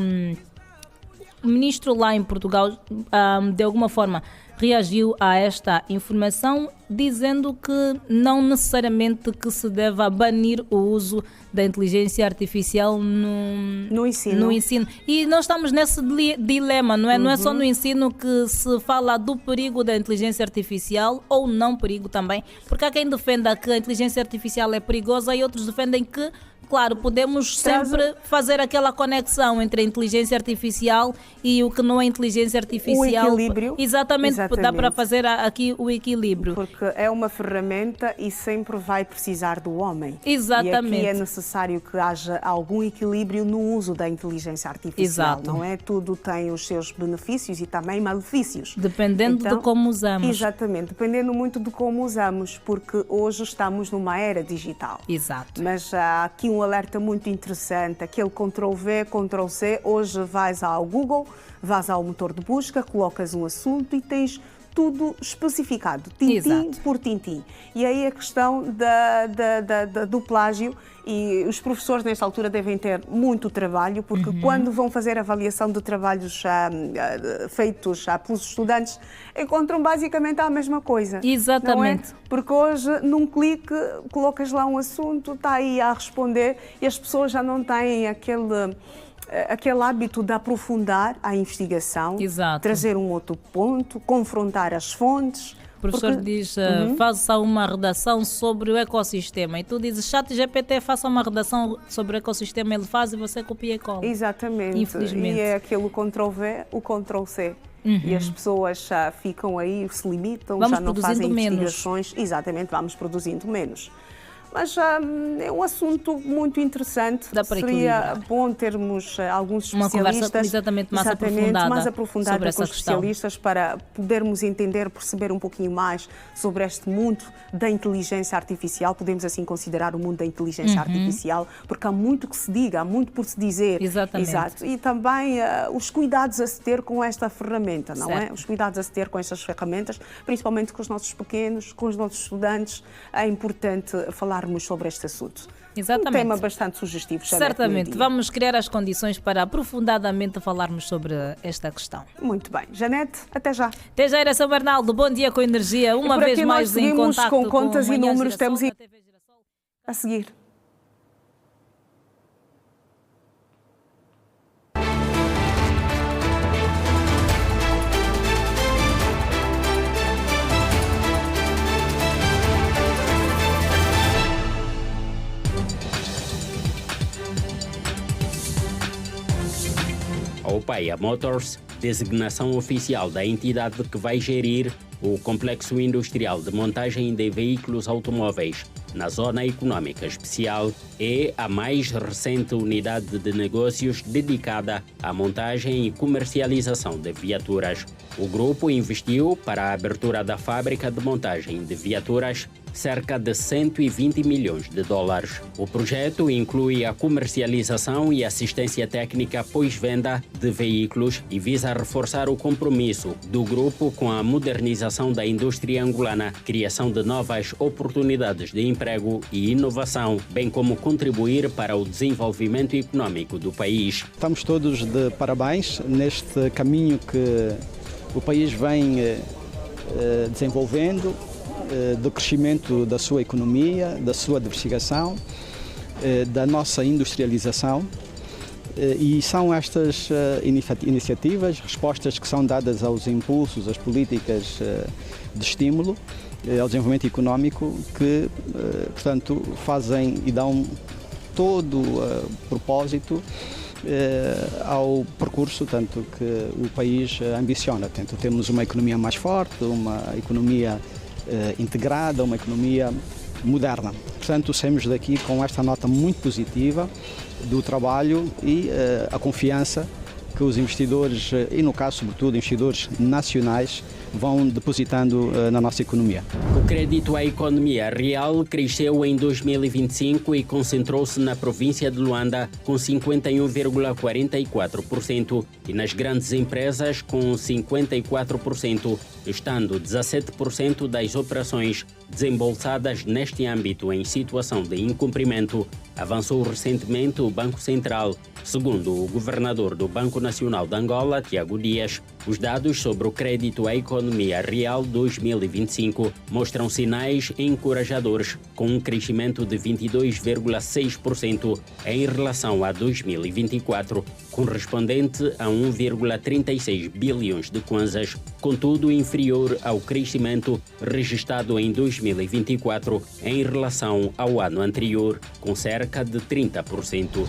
ministro lá em Portugal, de alguma forma, reagiu a esta informação, dizendo que não necessariamente que se deva banir o uso da inteligência artificial no ensino. E nós estamos nesse dilema, não é? Não é só no ensino que se fala do perigo da inteligência artificial, ou não perigo também, porque há quem defenda que a inteligência artificial é perigosa e outros defendem que, claro, podemos sempre fazer aquela conexão entre a inteligência artificial e o que não é inteligência artificial. O equilíbrio. Exatamente, dá para fazer aqui o equilíbrio. Porque é uma ferramenta e sempre vai precisar do homem. Exatamente. E aqui é necessário que haja algum equilíbrio no uso da inteligência artificial. Exato. Não é? Tudo tem os seus benefícios e também malefícios. Dependendo de como usamos. Exatamente, dependendo muito de como usamos, porque hoje estamos numa era digital. Exato. Mas há aqui um alerta muito interessante, aquele Ctrl+V, Ctrl+C. Hoje vais ao Google, vais ao motor de busca, colocas um assunto e tens tudo especificado, tintim por tintim. E aí a questão do plágio, e os professores nesta altura devem ter muito trabalho, porque quando vão fazer a avaliação de trabalhos feitos pelos estudantes, encontram basicamente a mesma coisa. Exatamente. Não é? Porque hoje, num clique, colocas lá um assunto, está aí a responder, e as pessoas já não têm aquele hábito de aprofundar a investigação, trazer um outro ponto, confrontar as fontes. O professor diz, faça uma redação sobre o ecossistema. E tu dizes, ChatGPT, faça uma redação sobre o ecossistema, ele faz e você copia e cola. Exatamente. Infelizmente. E é aquele Ctrl+V, o Ctrl+C. E as pessoas já ficam aí, se limitam, já não fazem investigações. Exatamente, vamos produzindo menos. Mas é um assunto muito interessante. Seria bom termos alguns especialistas mais aprofundada com especialistas para podermos entender, perceber um pouquinho mais sobre este mundo da inteligência artificial. Podemos assim considerar o mundo da inteligência artificial, porque há muito que se diga, há muito por se dizer. Exatamente. Exato. E também os cuidados a se ter com esta ferramenta, não é? Os cuidados a se ter com estas ferramentas, principalmente com os nossos pequenos, com os nossos estudantes. É importante falarmos sobre este assunto. Exatamente. Um tema bastante sugestivo. Certamente. Vamos criar as condições para aprofundadamente falarmos sobre esta questão. Muito bem. Janete, até já. Até já, era São Bernardo. Bom dia com energia. Uma vez mais em contato com contas com e números. Temos a seguir. A Opeia Motors, designação oficial da entidade que vai gerir o complexo industrial de montagem de veículos automóveis na Zona Econômica Especial, é a mais recente unidade de negócios dedicada à montagem e comercialização de viaturas. O grupo investiu para a abertura da fábrica de montagem de viaturas cerca de 120 milhões de dólares. O projeto inclui a comercialização e assistência técnica pós-venda de veículos e visa reforçar o compromisso do grupo com a modernização da indústria angolana, criação de novas oportunidades de emprego e inovação, bem como contribuir para o desenvolvimento econômico do país. Estamos todos de parabéns neste caminho que o país vem desenvolvendo, do crescimento da sua economia, da sua diversificação, da nossa industrialização. E são estas iniciativas, respostas que são dadas aos impulsos, às políticas de estímulo ao desenvolvimento económico que, portanto, fazem e dão todo o propósito ao percurso tanto que o país ambiciona. Portanto, temos uma economia mais forte, uma economia integrada, uma economia moderna. Portanto, saímos daqui com esta nota muito positiva do trabalho e a confiança que os investidores, e no caso, sobretudo, investidores nacionais, vão depositando na nossa economia. O crédito à economia real cresceu em 2025 e concentrou-se na província de Luanda com 51,44% e nas grandes empresas com 54%, estando 17% das operações desembolsadas neste âmbito em situação de incumprimento, avançou recentemente o Banco Central. Segundo o governador do Banco Nacional de Angola, Tiago Dias, os dados sobre o crédito à economia real 2025 mostram sinais encorajadores, com um crescimento de 22,6% em relação a 2024, correspondente a 1,36 bilhões de kwanzas, contudo inferior ao crescimento registrado em 2024 em relação ao ano anterior, com cerca de 30%.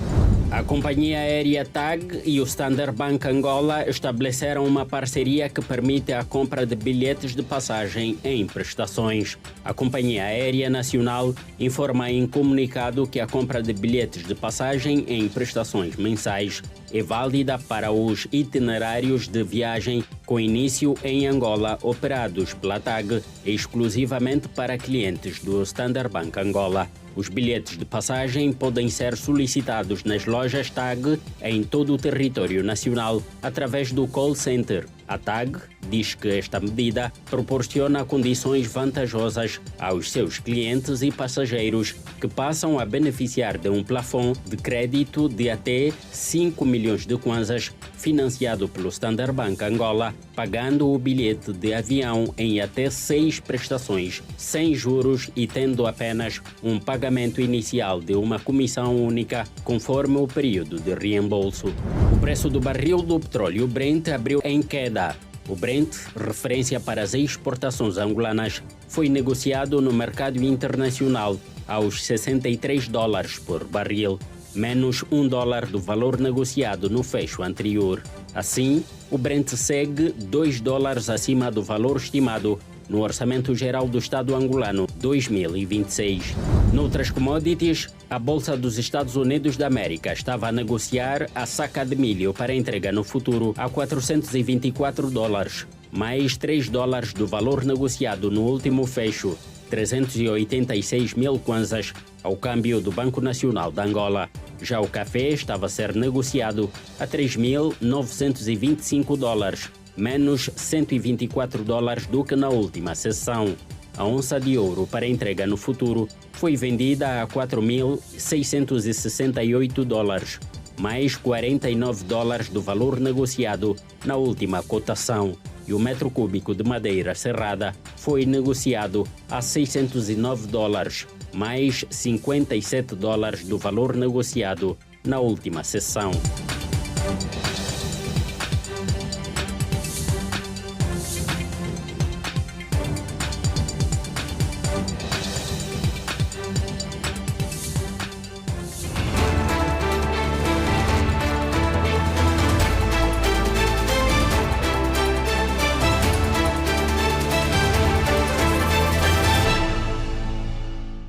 A companhia aérea TAG e o Standard Bank Angola estabeleceram uma parceria que permite a compra de bilhetes de passagem em prestações. A Companhia Aérea Nacional informa em comunicado que a compra de bilhetes de passagem em prestações mensais é válida para os itinerários de viagem com início em Angola operados pela TAG, exclusivamente para clientes do Standard Bank Angola. Os bilhetes de passagem podem ser solicitados nas lojas TAG em todo o território nacional através do call center. A TAG diz que esta medida proporciona condições vantajosas aos seus clientes e passageiros que passam a beneficiar de um plafond de crédito de até 5 milhões de kwanzas financiado pelo Standard Bank Angola, pagando o bilhete de avião em até 6 prestações, sem juros e tendo apenas um pagamento inicial de uma comissão única, conforme o período de reembolso. O preço do barril do petróleo Brent abriu em queda. O Brent, referência para as exportações angolanas, foi negociado no mercado internacional aos $63 por barril, menos $1 do valor negociado no fecho anterior. Assim, o Brent segue $2 acima do valor estimado no Orçamento Geral do Estado Angolano 2026. Noutras commodities, a Bolsa dos Estados Unidos da América estava a negociar a saca de milho para entrega no futuro a $424, mais $3 do valor negociado no último fecho, 386 mil kwanzas, ao câmbio do Banco Nacional de Angola. Já o café estava a ser negociado a $3.925, menos $124 do que na última sessão. A onça de ouro para entrega no futuro foi vendida a $4.668, mais $49 do valor negociado na última cotação. E o metro cúbico de madeira serrada foi negociado a $609, mais $57 do valor negociado na última sessão.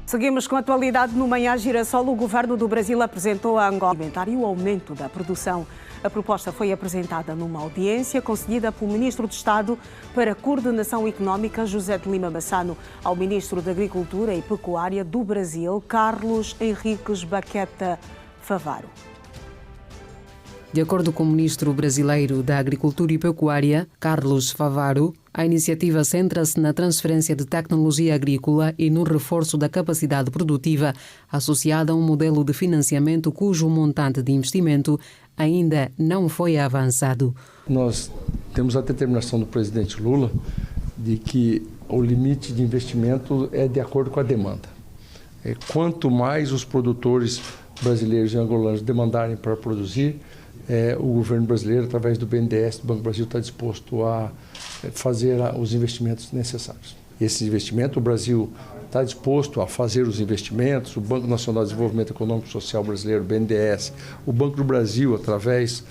Seguimos com a atualidade no Manhã Girassol. O governo do Brasil apresentou a Angola e o aumento da produção. A proposta foi apresentada numa audiência concedida pelo Ministro de Estado para a Coordenação Económica, José de Lima Massano, ao Ministro da Agricultura e Pecuária do Brasil, Carlos Henriques Baqueta Favaro. De acordo com o ministro brasileiro da Agricultura e Pecuária, Carlos Favaro, a iniciativa centra-se na transferência de tecnologia agrícola e no reforço da capacidade produtiva, associada a um modelo de financiamento cujo montante de investimento ainda não foi avançado. Nós temos a determinação do presidente Lula de que o limite de investimento é de acordo com a demanda. Quanto mais os produtores brasileiros e angolanos demandarem para produzir, o governo brasileiro, através do BNDES, do Banco do Brasil, está disposto a fazer os investimentos necessários. Esse investimento, o Brasil está disposto a fazer os investimentos, o Banco Nacional de Desenvolvimento Econômico e Social Brasileiro, BNDES, o Banco do Brasil, através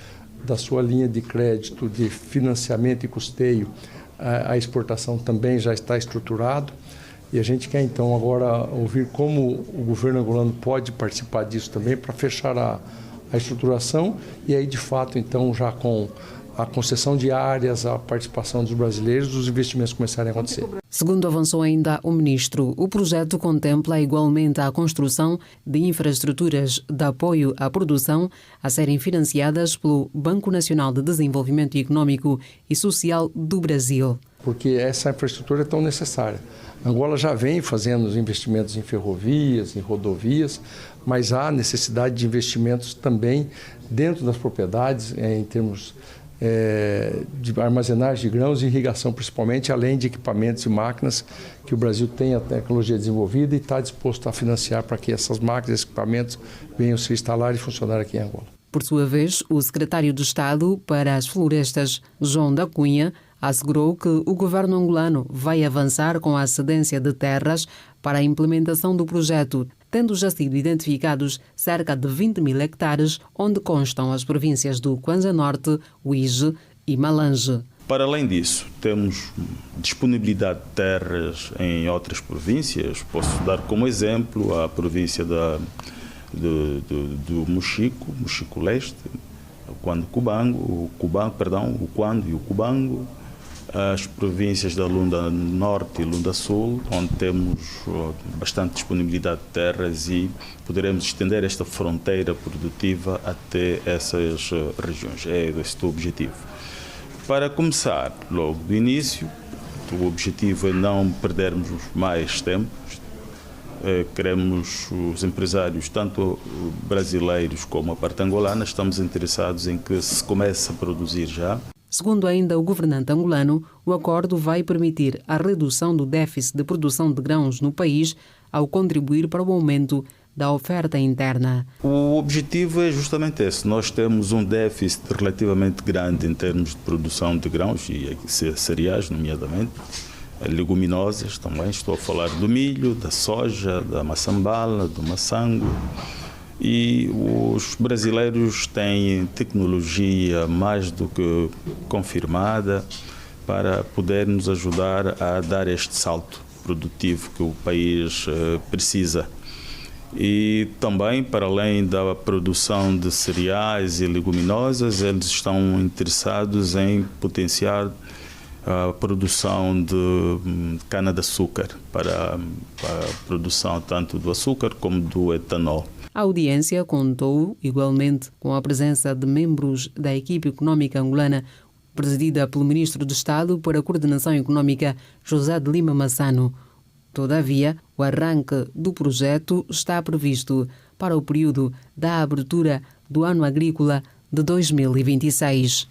da sua linha de crédito de financiamento e custeio, a exportação também já está estruturado. E a gente quer, então, agora ouvir como o governo angolano pode participar disso também para fechar a estruturação e aí, de fato, então, já com a concessão de áreas, a participação dos brasileiros, os investimentos começarem a acontecer. Segundo avançou ainda o ministro, o projeto contempla igualmente a construção de infraestruturas de apoio à produção a serem financiadas pelo Banco Nacional de Desenvolvimento Econômico e Social do Brasil. Porque essa infraestrutura é tão necessária. Angola já vem fazendo os investimentos em ferrovias, em rodovias, mas há necessidade de investimentos também dentro das propriedades, em termos de armazenagem de grãos e irrigação principalmente, além de equipamentos e máquinas que o Brasil tem a tecnologia desenvolvida e está disposto a financiar para que essas máquinas e equipamentos venham se instalar e funcionar aqui em Angola. Por sua vez, o secretário de Estado para as Florestas, João da Cunha, assegurou que o governo angolano vai avançar com a cedência de terras para a implementação do projeto, tendo já sido identificados cerca de 20 mil hectares, onde constam as províncias do Kwanza Norte, Uíge e Malange. Para além disso, temos disponibilidade de terras em outras províncias. Posso dar como exemplo a província do Mochico Leste, o Quando o Quando e o Cubango, as províncias da Lunda Norte e Lunda Sul, onde temos bastante disponibilidade de terras e poderemos estender esta fronteira produtiva até essas regiões. É esse o objetivo. Para começar, logo do início, o objetivo é não perdermos mais tempo. Queremos os empresários, tanto brasileiros como a parte angolana, estamos interessados em que se comece a produzir já. Segundo ainda o governante angolano, o acordo vai permitir a redução do déficit de produção de grãos no país ao contribuir para o aumento da oferta interna. O objetivo é justamente esse. Nós temos um déficit relativamente grande em termos de produção de grãos e cereais, nomeadamente, leguminosas também. Estou a falar do milho, da soja, da maçambala, do maçango. E os brasileiros têm tecnologia mais do que confirmada para poder nos ajudar a dar este salto produtivo que o país precisa. E também, para além da produção de cereais e leguminosas, eles estão interessados em potenciar a produção de cana-de-açúcar para a produção tanto do açúcar como do etanol. A audiência contou igualmente com a presença de membros da equipe econômica angolana, presidida pelo Ministro de Estado para a Coordenação Econômica, José de Lima Massano. Todavia, o arranque do projeto está previsto para o período da abertura do ano agrícola de 2026.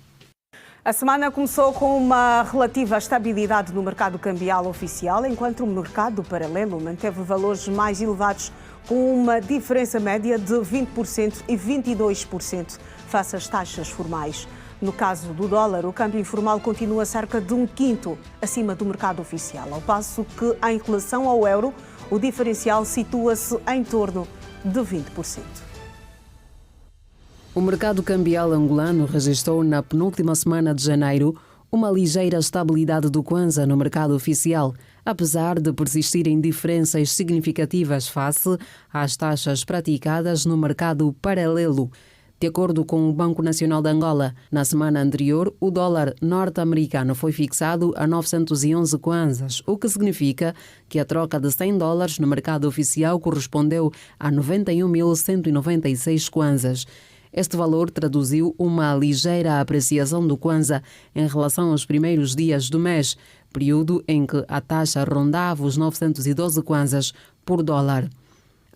A semana começou com uma relativa estabilidade no mercado cambial oficial, enquanto o mercado paralelo manteve valores mais elevados, com uma diferença média de 20% e 22% face às taxas formais. No caso do dólar, o câmbio informal continua cerca de 1/5 acima do mercado oficial, ao passo que, em relação ao euro, o diferencial situa-se em torno de 20%. O mercado cambial angolano registrou na penúltima semana de janeiro uma ligeira estabilidade do Kwanza no mercado oficial, apesar de persistirem diferenças significativas face às taxas praticadas no mercado paralelo. De acordo com o Banco Nacional de Angola, na semana anterior, o dólar norte-americano foi fixado a 911 kwanzas, o que significa que a troca de 100 dólares no mercado oficial correspondeu a 91.196 kwanzas. Este valor traduziu uma ligeira apreciação do Kwanza em relação aos primeiros dias do mês, período em que a taxa rondava os 912 kwanzas por dólar.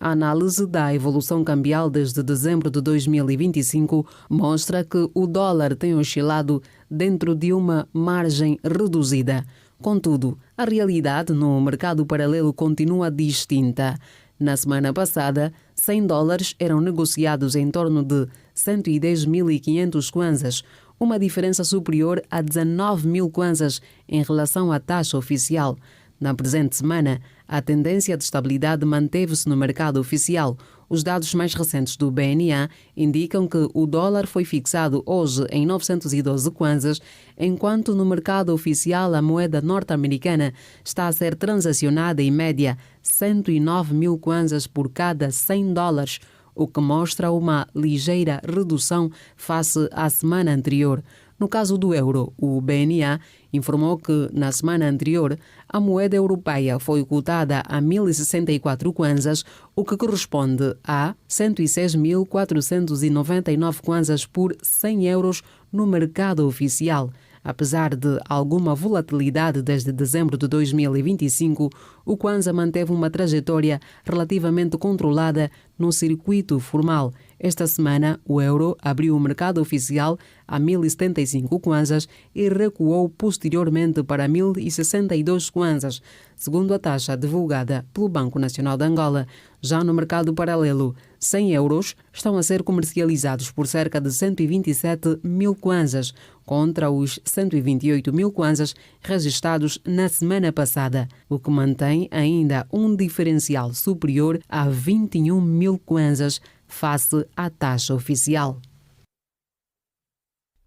A análise da evolução cambial desde dezembro de 2025 mostra que o dólar tem oscilado dentro de uma margem reduzida. Contudo, a realidade no mercado paralelo continua distinta. Na semana passada, 100 dólares eram negociados em torno de 110.500 kwanzas, uma diferença superior a 19.000 kwanzas em relação à taxa oficial. Na presente semana, a tendência de estabilidade manteve-se no mercado oficial. Os dados mais recentes do BNA indicam que o dólar foi fixado hoje em 912 kwanzas, enquanto no mercado oficial a moeda norte-americana está a ser transacionada em média 109.000 kwanzas por cada 100 dólares, o que mostra uma ligeira redução face à semana anterior. No caso do euro, o BNA informou que, na semana anterior, a moeda europeia foi cotada a 1.064 kwanzas, o que corresponde a 106.499 kwanzas por 100 euros no mercado oficial. Apesar de alguma volatilidade desde dezembro de 2025, o kwanza manteve uma trajetória relativamente controlada no circuito formal. Esta semana, o euro abriu o mercado oficial a 1.075 kwanzas e recuou posteriormente para 1.062 kwanzas, segundo a taxa divulgada pelo Banco Nacional de Angola. Já no mercado paralelo, 100 euros estão a ser comercializados por cerca de 127.000 kwanzas, contra os 128.000 kwanzas registrados na semana passada, o que mantém ainda um diferencial superior a 21.000 kwanzas face à taxa oficial.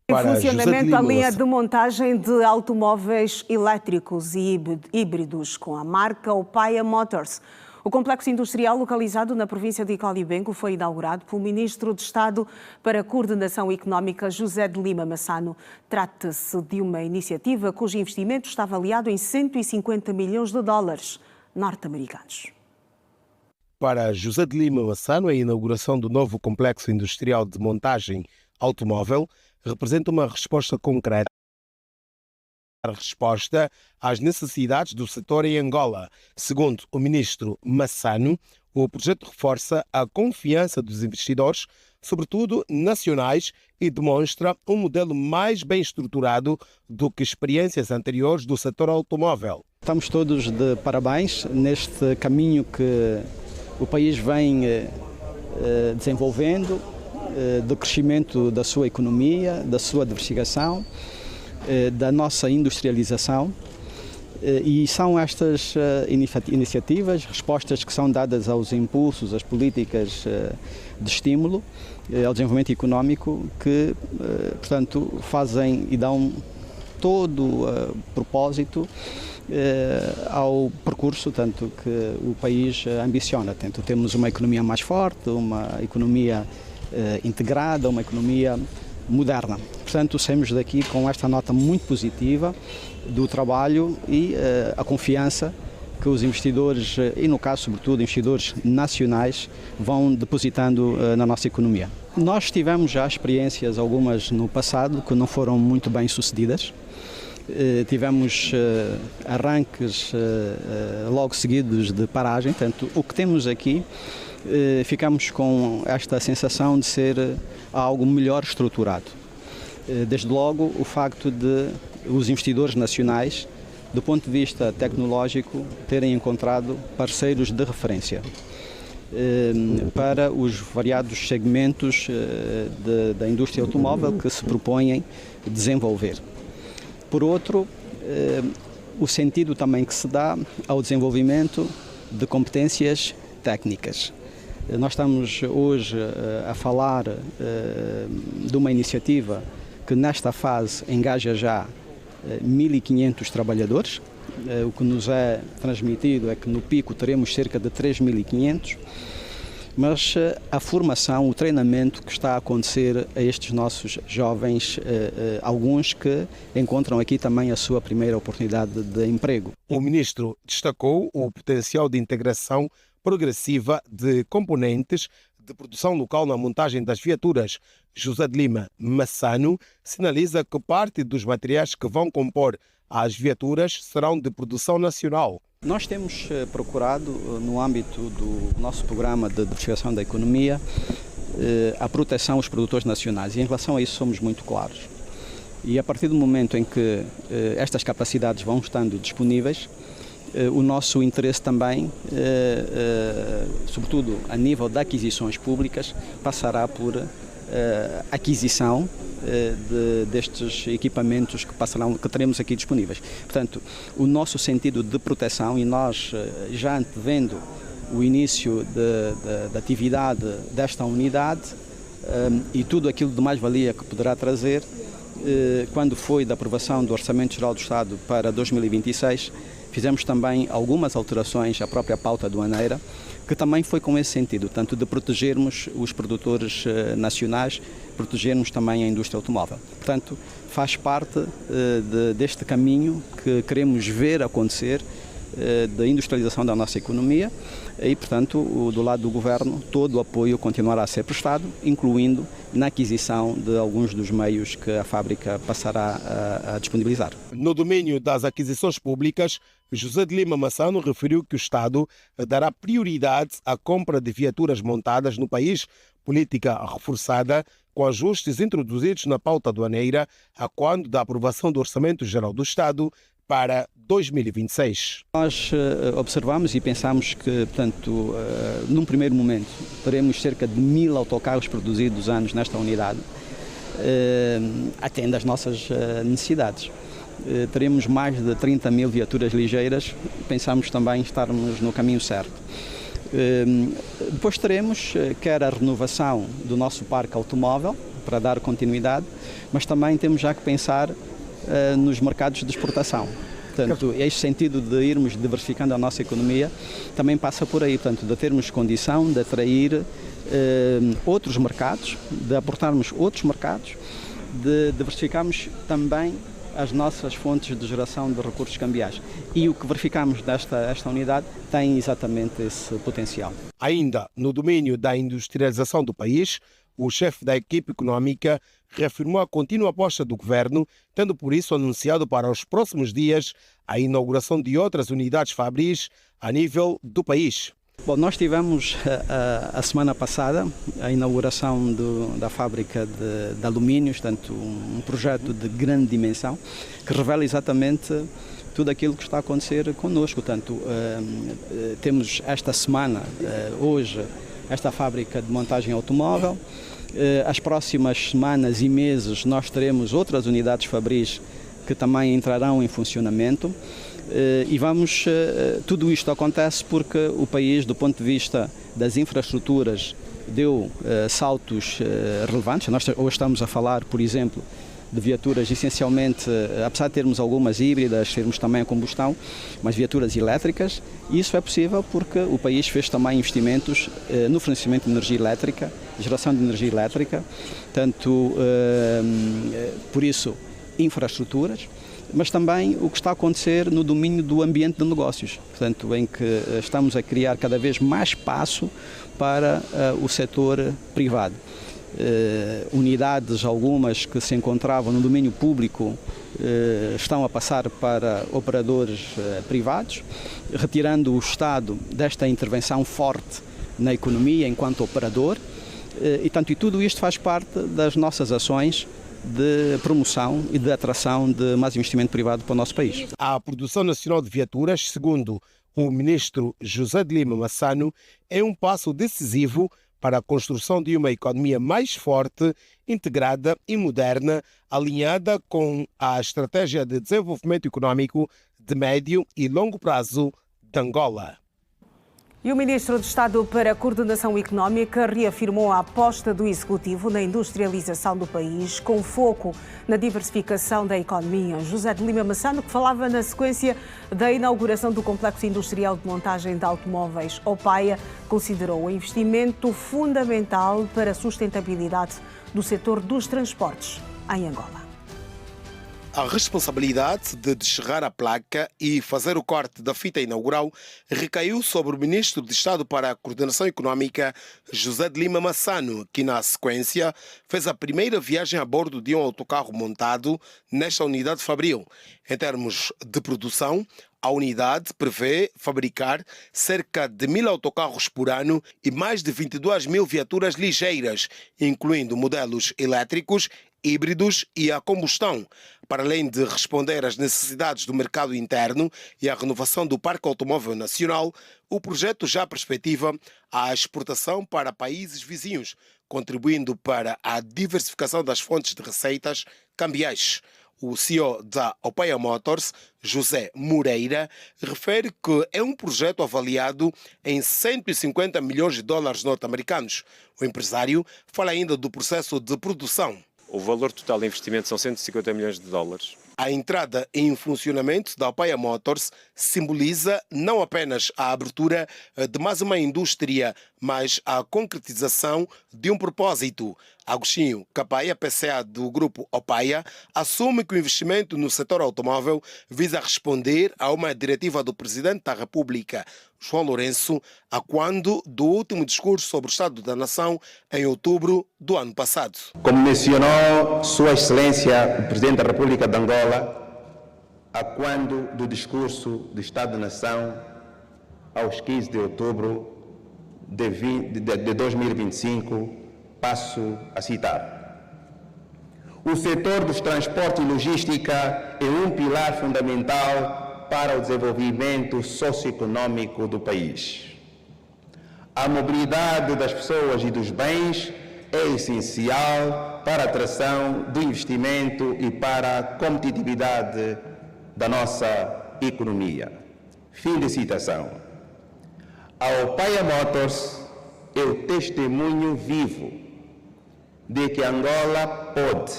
Em funcionamento a linha de montagem de automóveis elétricos e híbridos com a marca Opaia Motors. O complexo industrial localizado na província de Icalibengo foi inaugurado pelo Ministro de Estado para a Coordenação Económica, José de Lima Massano. Trata-se de uma iniciativa cujo investimento está avaliado em 150 milhões de dólares norte-americanos. Para José de Lima Massano, a inauguração do novo complexo industrial de montagem automóvel representa uma resposta concreta às necessidades do setor em Angola. Segundo o ministro Massano, o projeto reforça a confiança dos investidores, sobretudo nacionais, e demonstra um modelo mais bem estruturado do que experiências anteriores do setor automóvel. Estamos todos de parabéns neste caminho que o país vem desenvolvendo, do crescimento da sua economia, da sua diversificação, da nossa industrialização, e são estas iniciativas, respostas que são dadas aos impulsos, às políticas de estímulo ao desenvolvimento económico que, portanto, fazem e dão todo propósito ao percurso tanto que o país ambiciona. Tanto temos uma economia mais forte, uma economia integrada, uma economia moderna. Portanto, saímos daqui com esta nota muito positiva do trabalho e a confiança que os investidores, e no caso sobretudo investidores nacionais, vão depositando na nossa economia. Nós tivemos já experiências, algumas no passado, que não foram muito bem sucedidas. Tivemos arranques logo seguidos de paragem. Portanto, o que temos aqui, ficamos com esta sensação de ser algo melhor estruturado. Desde logo, o facto de os investidores nacionais, do ponto de vista tecnológico, terem encontrado parceiros de referência para os variados segmentos da indústria automóvel que se propõem desenvolver. Por outro, o sentido também que se dá ao desenvolvimento de competências técnicas. Nós estamos hoje a falar de uma iniciativa que nesta fase engaja já 1.500 trabalhadores. O que nos é transmitido é que no pico teremos cerca de 3.500, mas a formação, o treinamento que está a acontecer a estes nossos jovens, alguns que encontram aqui também a sua primeira oportunidade de emprego. O ministro destacou o potencial de integração progressiva de componentes de produção local na montagem das viaturas. José de Lima Massano sinaliza que parte dos materiais que vão compor as viaturas serão de produção nacional. Nós temos procurado, no âmbito do nosso programa de diversificação da economia, a proteção aos produtores nacionais, e em relação a isso somos muito claros. E a partir do momento em que estas capacidades vão estando disponíveis, o nosso interesse também, sobretudo a nível de aquisições públicas, passará por aquisição destes equipamentos que teremos aqui disponíveis. Portanto, o nosso sentido de proteção, e nós já antevendo o início da atividade desta unidade e tudo aquilo de mais-valia que poderá trazer, quando foi da aprovação do Orçamento Geral do Estado para 2026, fizemos também algumas alterações à própria pauta aduaneira, que também foi com esse sentido, tanto de protegermos os produtores nacionais, protegermos também a indústria automóvel. Portanto, faz parte deste caminho que queremos ver acontecer, da industrialização da nossa economia e, portanto, do lado do Governo, todo o apoio continuará a ser prestado, incluindo na aquisição de alguns dos meios que a fábrica passará a disponibilizar. No domínio das aquisições públicas, José de Lima Massano referiu que o Estado dará prioridade à compra de viaturas montadas no país, política reforçada com ajustes introduzidos na pauta aduaneira a quando da aprovação do Orçamento Geral do Estado para 2026. Nós observamos e pensamos que, portanto, num primeiro momento, teremos cerca de 1000 autocarros produzidos anos nesta unidade, atende às nossas necessidades. Teremos mais de 30 mil viaturas ligeiras, pensamos também estarmos no caminho certo. Depois teremos quer a renovação do nosso parque automóvel, para dar continuidade, mas também temos já que pensar nos mercados de exportação. Portanto, este sentido de irmos diversificando a nossa economia também passa por aí, portanto, de termos condição de atrair outros mercados, de aportarmos outros mercados, de diversificarmos também as nossas fontes de geração de recursos cambiais. E o que verificamos esta unidade tem exatamente esse potencial. Ainda no domínio da industrialização do país, o chefe da equipe econômica reafirmou a contínua aposta do Governo, tendo por isso anunciado para os próximos dias a inauguração de outras unidades fabris a nível do país. Bom, nós tivemos a semana passada a inauguração da fábrica de alumínios, portanto um projeto de grande dimensão que revela exatamente tudo aquilo que está a acontecer connosco. Portanto, temos esta semana, hoje, esta fábrica de montagem automóvel. As próximas semanas e meses nós teremos outras unidades fabris que também entrarão em funcionamento e tudo isto acontece porque o país, do ponto de vista das infraestruturas, deu saltos relevantes. Nós hoje estamos a falar, por exemplo, de viaturas essencialmente, apesar de termos algumas híbridas, termos também a combustão, mas viaturas elétricas. E isso é possível porque o país fez também investimentos no fornecimento de energia elétrica, geração de energia elétrica, tanto por isso infraestruturas, mas também o que está a acontecer no domínio do ambiente de negócios, portanto, em que estamos a criar cada vez mais espaço para o setor privado. Unidades, algumas que se encontravam no domínio público, estão a passar para operadores privados, retirando o Estado desta intervenção forte na economia enquanto operador, e tudo isto faz parte das nossas ações de promoção e de atração de mais investimento privado para o nosso país. A produção nacional de viaturas, segundo o ministro José de Lima Massano, é um passo decisivo para a construção de uma economia mais forte, integrada e moderna, alinhada com a estratégia de desenvolvimento econômico de médio e longo prazo de Angola. E o Ministro de Estado para a Coordenação Económica reafirmou a aposta do Executivo na industrialização do país, com foco na diversificação da economia. José de Lima Massano, que falava na sequência da inauguração do Complexo Industrial de Montagem de Automóveis, OPAIA, considerou o investimento fundamental para a sustentabilidade do setor dos transportes em Angola. A responsabilidade de descerrar a placa e fazer o corte da fita inaugural recaiu sobre o Ministro de Estado para a Coordenação Económica, José de Lima Massano, que na sequência fez a primeira viagem a bordo de um autocarro montado nesta unidade fabril. Em termos de produção, a unidade prevê fabricar cerca de 1000 autocarros por ano e mais de 22 mil viaturas ligeiras, incluindo modelos elétricos híbridos e a combustão. Para além de responder às necessidades do mercado interno e à renovação do parque automóvel nacional, o projeto já perspectiva a exportação para países vizinhos, contribuindo para a diversificação das fontes de receitas cambiais. O CEO da Opeia Motors, José Moreira, refere que é um projeto avaliado em 150 milhões de dólares norte-americanos. O empresário fala ainda do processo de produção. O valor total de investimento são 150 milhões de dólares. A entrada em funcionamento da Opeia Motors simboliza não apenas a abertura de mais uma indústria, mas a concretização de um propósito. Agostinho Capaia, PCA do grupo Opeia, assume que o investimento no setor automóvel visa responder a uma diretiva do Presidente da República, João Lourenço, a quando do último discurso sobre o Estado da Nação em outubro do ano passado. Como mencionou Sua Excelência, o Presidente da República de Angola, a quando do discurso do Estado da Nação aos 15 de outubro de 2025, passo a citar. O setor dos transportes e logística é um pilar fundamental para o desenvolvimento socioeconômico do país. A mobilidade das pessoas e dos bens é essencial para a atração do investimento e para a competitividade da nossa economia. Fim de citação. A Opeia Motors é o testemunho vivo de que Angola pode,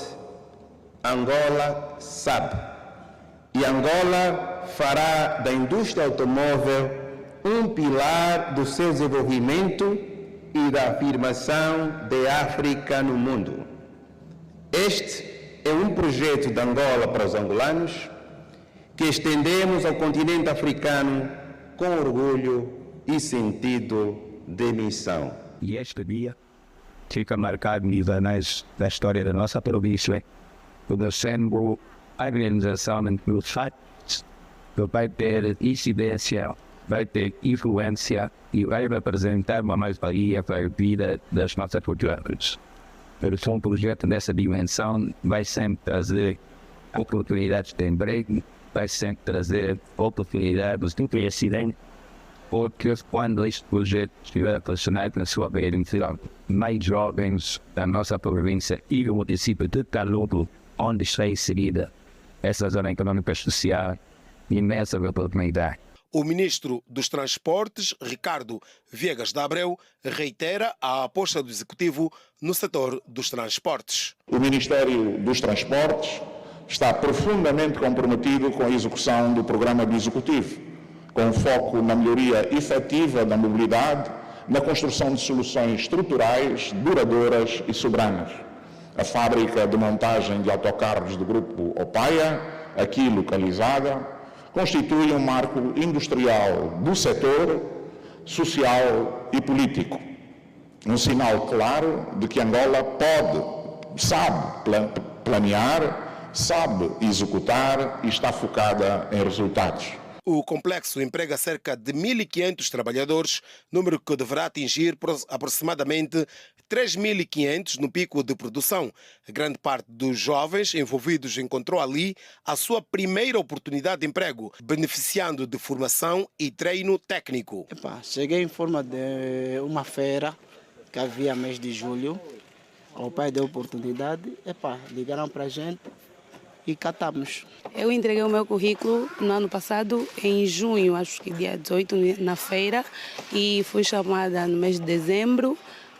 Angola sabe e Angola fará da indústria automóvel um pilar do seu desenvolvimento e da afirmação da África no mundo. Este é um projeto de Angola para os angolanos que estendemos ao continente africano com orgulho e sentido de missão. E este dia fica marcado nos anais da história da nossa província, como sendo a organização dos fatos que vai ter incidência, vai ter influência e vai representar uma mais-valia para a vida das nossas populações. Pero um projeto dessa dimensão vai sempre trazer oportunidades de emprego, vai sempre trazer oportunidades de conhecimento, porque quando este projeto estiver funcionando na sua realização, mais jovens da nossa província e o município de Caludo, onde está inserida essa zona econômica social, imensa oportunidade. O ministro dos Transportes, Ricardo Viegas de Abreu, reitera a aposta do Executivo no setor dos transportes. O Ministério dos Transportes está profundamente comprometido com a execução do programa do Executivo, com foco na melhoria efetiva da mobilidade, na construção de soluções estruturais, duradouras e soberanas. A fábrica de montagem de autocarros do grupo Opeia, aqui localizada, constitui um marco industrial do setor, social e político. Um sinal claro de que Angola sabe planear, sabe executar e está focada em resultados. O complexo emprega cerca de 1.500 trabalhadores, número que deverá atingir aproximadamente 3.500 no pico de produção. Grande parte dos jovens envolvidos encontrou ali a sua primeira oportunidade de emprego, beneficiando de formação e treino técnico. Cheguei em forma de uma feira que havia mês de julho. O pai deu oportunidade, ligaram para a gente e catamos. Eu entreguei o meu currículo no ano passado, em junho, acho que dia 18, na feira, e fui chamada no mês de dezembro.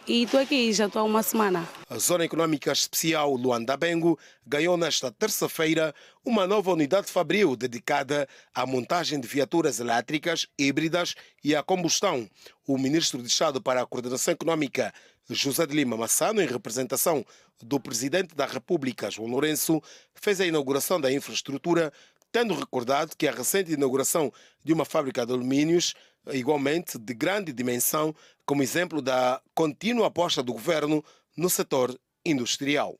E estou aqui, já estou há uma semana. A Zona Econômica Especial Luanda-Bengo ganhou nesta terça-feira uma nova unidade fabril dedicada à montagem de viaturas elétricas, híbridas e à combustão. O ministro de Estado para a Coordenação Econômica, José de Lima Massano, em representação do Presidente da República, João Lourenço, fez a inauguração da infraestrutura, tendo recordado que a recente inauguração de uma fábrica de alumínios, igualmente de grande dimensão, como exemplo da contínua aposta do governo no setor industrial.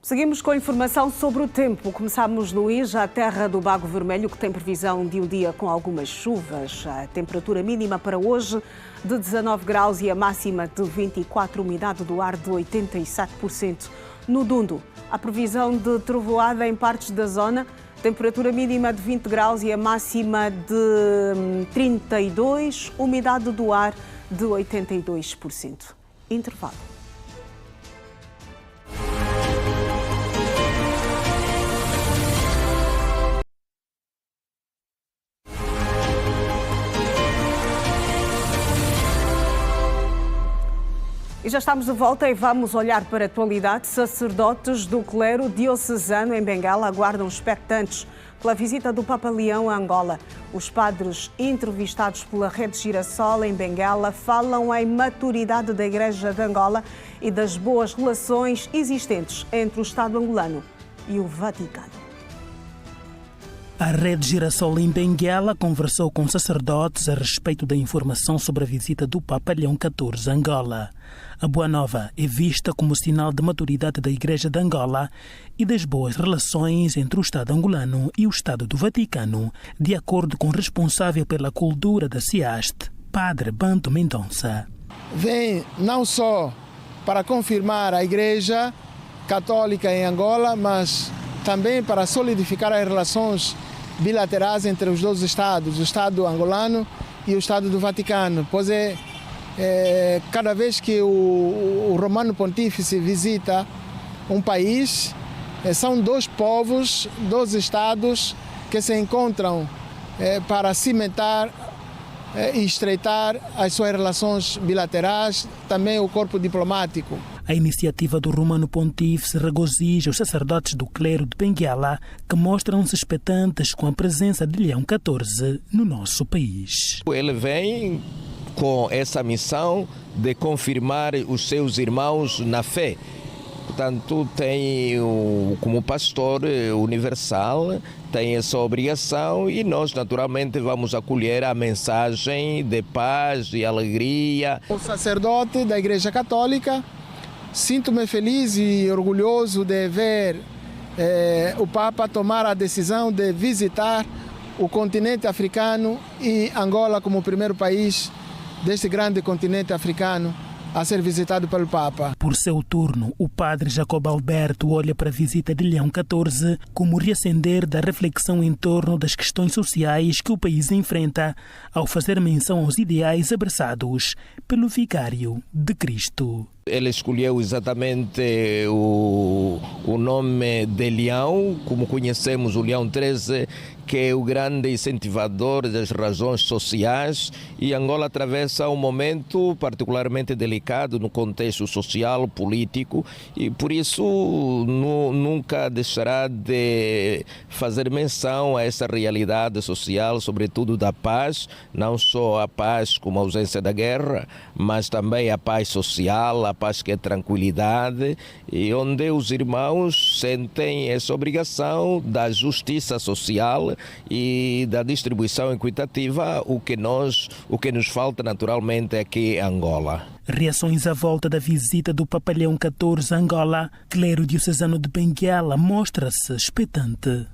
Seguimos com a informação sobre o tempo. Começamos, Luís, a terra do Bago Vermelho, que tem previsão de um dia com algumas chuvas. A temperatura mínima para hoje de 19 graus e a máxima de 24, umidade do ar de 87%. no Dundo. A previsão de trovoada em partes da zona, temperatura mínima de 20 graus e a máxima de 32, umidade do ar de 82%. Intervalo. E já estamos de volta e vamos olhar para a atualidade. Sacerdotes do clero diocesano em Bengala aguardam expectantes pela visita do Papa Leão a Angola. Os padres entrevistados pela Rede Girassol em Bengala falam em maturidade da Igreja de Angola e das boas relações existentes entre o Estado angolano e o Vaticano. A Rede Girassol em Benguela conversou com sacerdotes a respeito da informação sobre a visita do Papa Leão XIV a Angola. A boa nova é vista como sinal de maturidade da Igreja de Angola e das boas relações entre o Estado angolano e o Estado do Vaticano, de acordo com o responsável pela cultura da CIAST, Padre Banto Mendonça. Vem não só para confirmar a Igreja Católica em Angola, mas também para solidificar as relações bilaterais entre os dois Estados, o Estado angolano e o Estado do Vaticano, pois cada vez que o Romano Pontífice visita um país, são dois povos, dois Estados que se encontram para cimentar e estreitar as suas relações bilaterais, também o corpo diplomático. A iniciativa do Romano Pontífice regozija os sacerdotes do clero de Benguela, que mostram-se expectantes com a presença de Leão XIV no nosso país. Ele vem com essa missão de confirmar os seus irmãos na fé. Portanto, tem como pastor universal, tem essa obrigação e nós naturalmente vamos acolher a mensagem de paz e alegria. O sacerdote da Igreja Católica, sinto-me feliz e orgulhoso de ver o Papa tomar a decisão de visitar o continente africano e Angola como o primeiro país deste grande continente africano a ser visitado pelo Papa. Por seu turno, o padre Jacob Alberto olha para a visita de Leão XIV como reacender da reflexão em torno das questões sociais que o país enfrenta, ao fazer menção aos ideais abraçados pelo Vicário de Cristo. Ele escolheu exatamente o nome de Leão, como conhecemos o Leão XIII, que é o grande incentivador das razões sociais, e Angola atravessa um momento particularmente delicado no contexto social, político, e por isso nunca deixará de fazer menção a essa realidade social, sobretudo da paz, não só a paz como a ausência da guerra, mas também a paz social, a paz que é tranquilidade, e onde os irmãos sentem essa obrigação da justiça social e da distribuição equitativa, o que nos falta naturalmente aqui em Angola. Reações à volta da visita do Papa Leão XIV a Angola, clero diocesano de Benguela mostra-se expectante.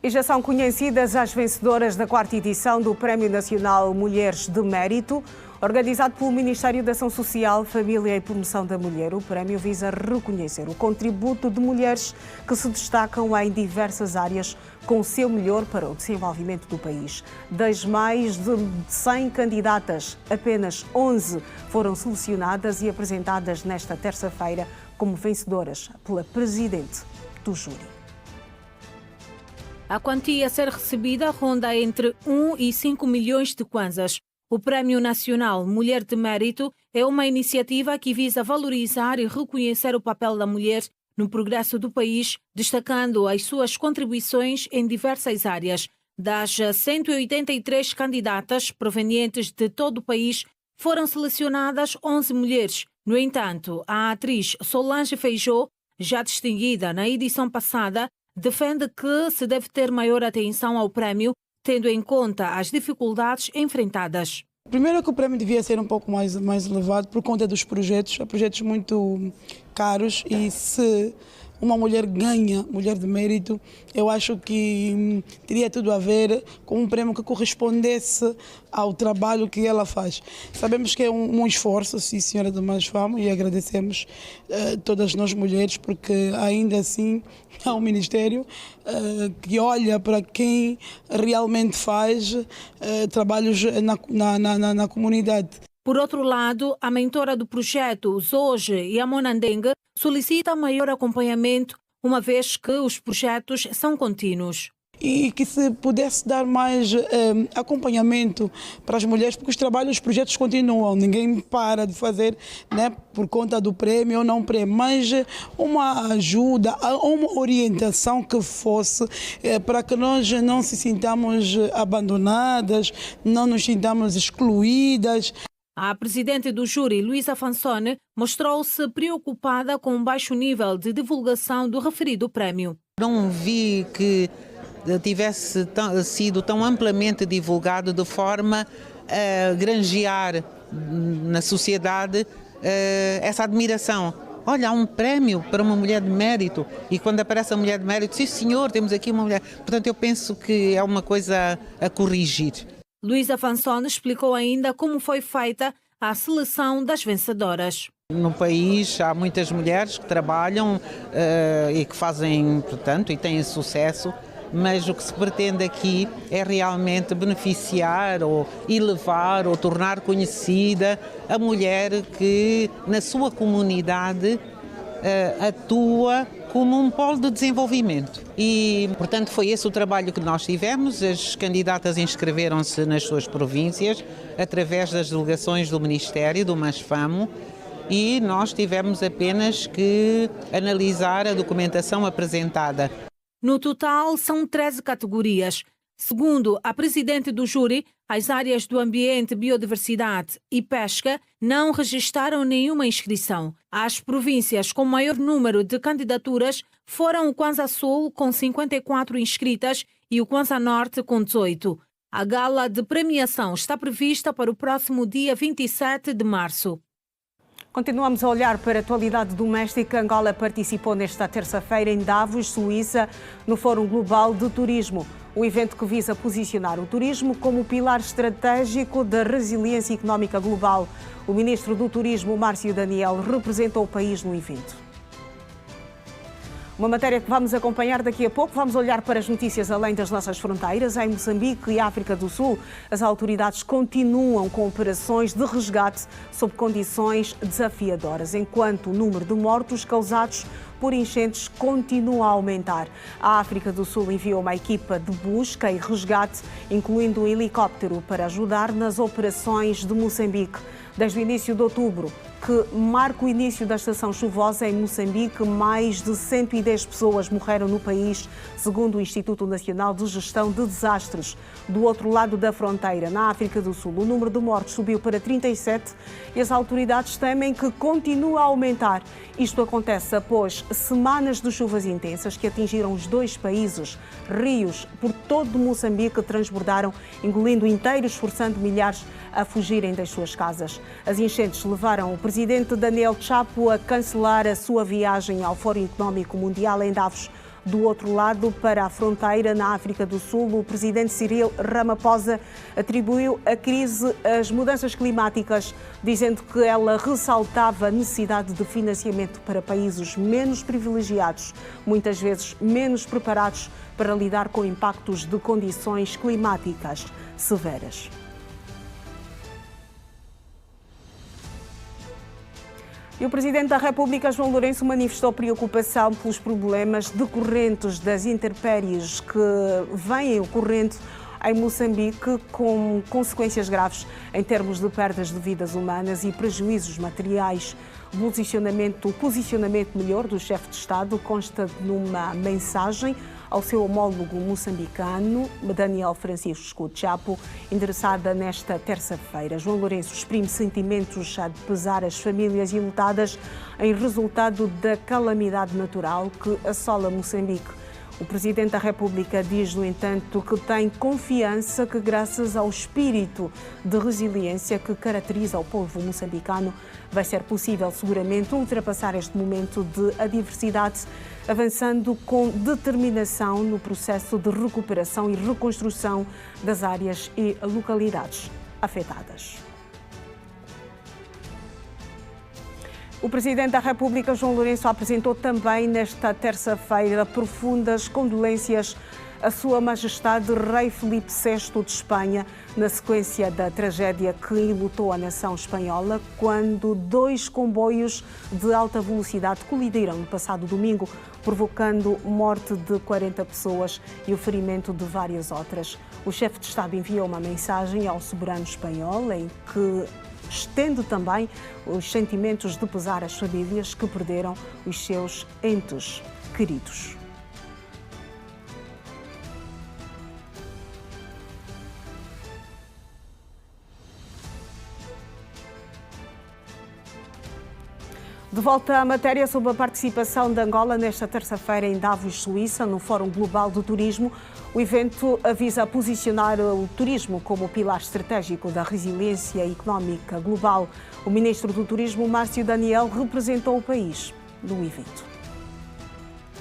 E já são conhecidas as vencedoras da 4ª edição do Prémio Nacional Mulheres de Mérito, organizado pelo Ministério da Ação Social, Família e Promoção da Mulher. O prémio visa reconhecer o contributo de mulheres que se destacam em diversas áreas com o seu melhor para o desenvolvimento do país. Das mais de 100 candidatas, apenas 11 foram selecionadas e apresentadas nesta terça-feira como vencedoras pela presidente do júri. A quantia a ser recebida ronda entre 1 e 5 milhões de kwanzas. O Prémio Nacional Mulher de Mérito é uma iniciativa que visa valorizar e reconhecer o papel da mulher no progresso do país, destacando as suas contribuições em diversas áreas. Das 183 candidatas provenientes de todo o país, foram selecionadas 11 mulheres. No entanto, a atriz Solange Feijó, já distinguida na edição passada, defende que se deve ter maior atenção ao prémio, tendo em conta as dificuldades enfrentadas. Primeiro que o prémio devia ser um pouco mais elevado por conta dos projetos, há projetos muito caros e se uma mulher ganha, mulher de mérito, eu acho que teria tudo a ver com um prémio que correspondesse ao trabalho que ela faz. Sabemos que é um esforço, sim, senhora do Masfamo, e agradecemos todas nós mulheres, porque ainda assim há um Ministério que olha para quem realmente faz trabalhos na comunidade. Por outro lado, a mentora do projeto, Zoje Yamonandeng, solicita maior acompanhamento, uma vez que os projetos são contínuos. E que se pudesse dar mais acompanhamento para as mulheres, porque os projetos continuam, ninguém para de fazer, né, por conta do prêmio ou não prêmio, mas uma ajuda, uma orientação que fosse para que nós não se sintamos abandonadas, não nos sintamos excluídas. A presidente do júri, Luísa Fansone, mostrou-se preocupada com o baixo nível de divulgação do referido prémio. Não vi que tivesse sido tão amplamente divulgado de forma a granjear na sociedade essa admiração. Olha, há um prémio para uma mulher de mérito, e quando aparece a mulher de mérito, sim senhor, temos aqui uma mulher. Portanto, eu penso que é uma coisa a corrigir. Luísa Fansone explicou ainda como foi feita a seleção das vencedoras. No país há muitas mulheres que trabalham e que fazem, portanto, e têm sucesso, mas o que se pretende aqui é realmente beneficiar ou elevar ou tornar conhecida a mulher que na sua comunidade atua como um polo de desenvolvimento. E, portanto, foi esse o trabalho que nós tivemos. As candidatas inscreveram-se nas suas províncias através das delegações do Ministério, do Masfamo, e nós tivemos apenas que analisar a documentação apresentada. No total, são 13 categorias. Segundo a presidente do júri, as áreas do ambiente, biodiversidade e pesca não registraram nenhuma inscrição. As províncias com maior número de candidaturas foram o Kwanza Sul, com 54 inscritas, e o Kwanza Norte, com 18. A gala de premiação está prevista para o próximo dia 27 de março. Continuamos a olhar para a atualidade doméstica. Angola participou nesta terça-feira em Davos, Suíça, no Fórum Global de Turismo. O evento que visa posicionar o turismo como pilar estratégico da resiliência económica global. O ministro do Turismo, Márcio Daniel, representou o país no evento. Uma matéria que vamos acompanhar daqui a pouco. Vamos olhar para as notícias além das nossas fronteiras. Em Moçambique e África do Sul, as autoridades continuam com operações de resgate sob condições desafiadoras, enquanto o número de mortos causados por enchentes continua a aumentar. A África do Sul enviou uma equipa de busca e resgate, incluindo um helicóptero, para ajudar nas operações de Moçambique. Desde o início de outubro, que marca o início da estação chuvosa em Moçambique, mais de 110 pessoas morreram no país, segundo o Instituto Nacional de Gestão de Desastres. Do outro lado da fronteira, na África do Sul, o número de mortos subiu para 37 e as autoridades temem que continue a aumentar. Isto acontece após semanas de chuvas intensas que atingiram os dois países. Rios por todo Moçambique transbordaram, engolindo inteiros, forçando milhares a fugirem das suas casas. As enchentes levaram o presidente Daniel Chapo a cancelar a sua viagem ao Fórum Económico Mundial em Davos. Do outro lado, para a fronteira, na África do Sul, o presidente Cyril Ramaphosa atribuiu a crise às mudanças climáticas, dizendo que ela ressaltava a necessidade de financiamento para países menos privilegiados, muitas vezes menos preparados para lidar com impactos de condições climáticas severas. E o Presidente da República, João Lourenço, manifestou preocupação pelos problemas decorrentes das intempéries que vêm ocorrendo em Moçambique, com consequências graves em termos de perdas de vidas humanas e prejuízos materiais. O posicionamento melhor do chefe de Estado consta numa mensagem ao seu homólogo moçambicano, Daniel Francisco Chapo, endereçada nesta terça-feira. João Lourenço exprime sentimentos a pesar as famílias enlutadas em resultado da calamidade natural que assola Moçambique. O Presidente da República diz, no entanto, que tem confiança que, graças ao espírito de resiliência que caracteriza o povo moçambicano, vai ser possível seguramente ultrapassar este momento de adversidade. avançando com determinação no processo de recuperação e reconstrução das áreas e localidades afetadas. O Presidente da República, João Lourenço, apresentou também nesta terça-feira profundas condolências à Sua Majestade Rei Filipe VI de Espanha, na sequência da tragédia que enlutou a nação espanhola, quando 2 comboios de alta velocidade colidiram no passado domingo, provocando morte de 40 pessoas e o ferimento de várias outras. O chefe de Estado enviou uma mensagem ao soberano espanhol em que estende também os sentimentos de pesar às famílias que perderam os seus entes queridos. De volta à matéria sobre a participação de Angola nesta terça-feira em Davos, Suíça, no Fórum Global do Turismo. O evento visa posicionar o turismo como pilar estratégico da resiliência económica global. O ministro do Turismo, Márcio Daniel, representou o país no evento.